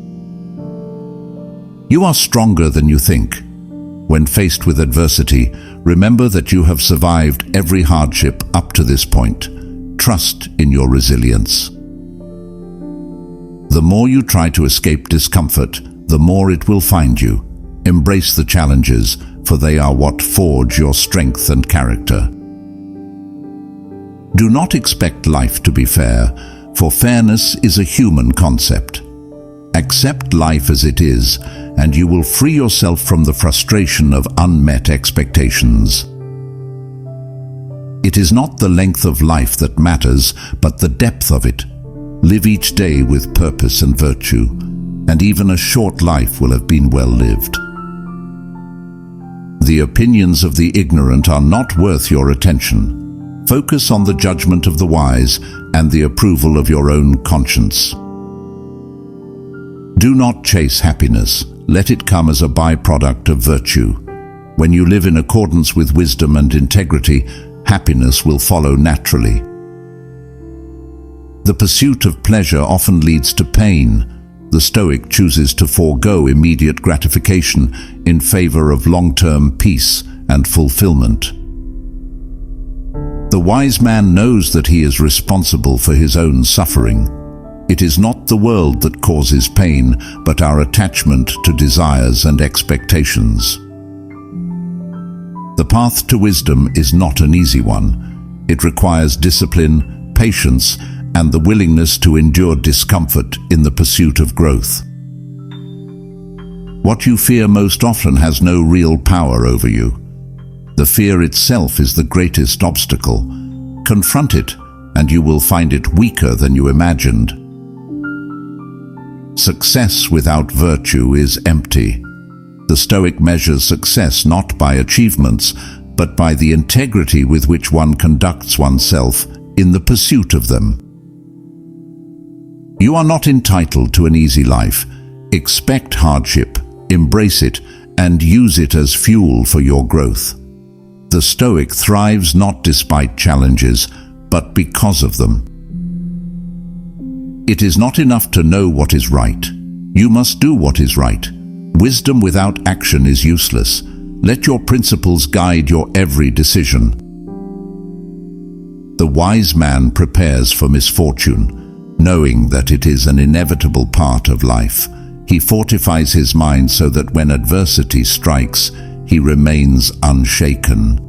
You are stronger than you think. When faced with adversity, remember that you have survived every hardship up to this point. Trust in your resilience. The more you try to escape discomfort, the more it will find you. Embrace the challenges, for they are what forge your strength and character. Do not expect life to be fair, for fairness is a human concept. Accept life as it is, and you will free yourself from the frustration of unmet expectations. It is not the length of life that matters, but the depth of it. Live each day with purpose and virtue, and even a short life will have been well lived. The opinions of the ignorant are not worth your attention. Focus on the judgment of the wise and the approval of your own conscience. Do not chase happiness. Let it come as a byproduct of virtue. When you live in accordance with wisdom and integrity, happiness will follow naturally. The pursuit of pleasure often leads to pain. The Stoic chooses to forego immediate gratification in favor of long-term peace and fulfillment. The wise man knows that he is responsible for his own suffering. It is not the world that causes pain, but our attachment to desires and expectations. The path to wisdom is not an easy one. It requires discipline, patience, and the willingness to endure discomfort in the pursuit of growth. What you fear most often has no real power over you. The fear itself is the greatest obstacle. Confront it, and you will find it weaker than you imagined. Success without virtue is empty. The Stoic measures success not by achievements, but by the integrity with which one conducts oneself in the pursuit of them. You are not entitled to an easy life. Expect hardship, embrace it, and use it as fuel for your growth. The Stoic thrives not despite challenges, but because of them. It is not enough to know what is right. You must do what is right. Wisdom without action is useless. Let your principles guide your every decision. The wise man prepares for misfortune, knowing that it is an inevitable part of life. He fortifies his mind so that when adversity strikes, he remains unshaken.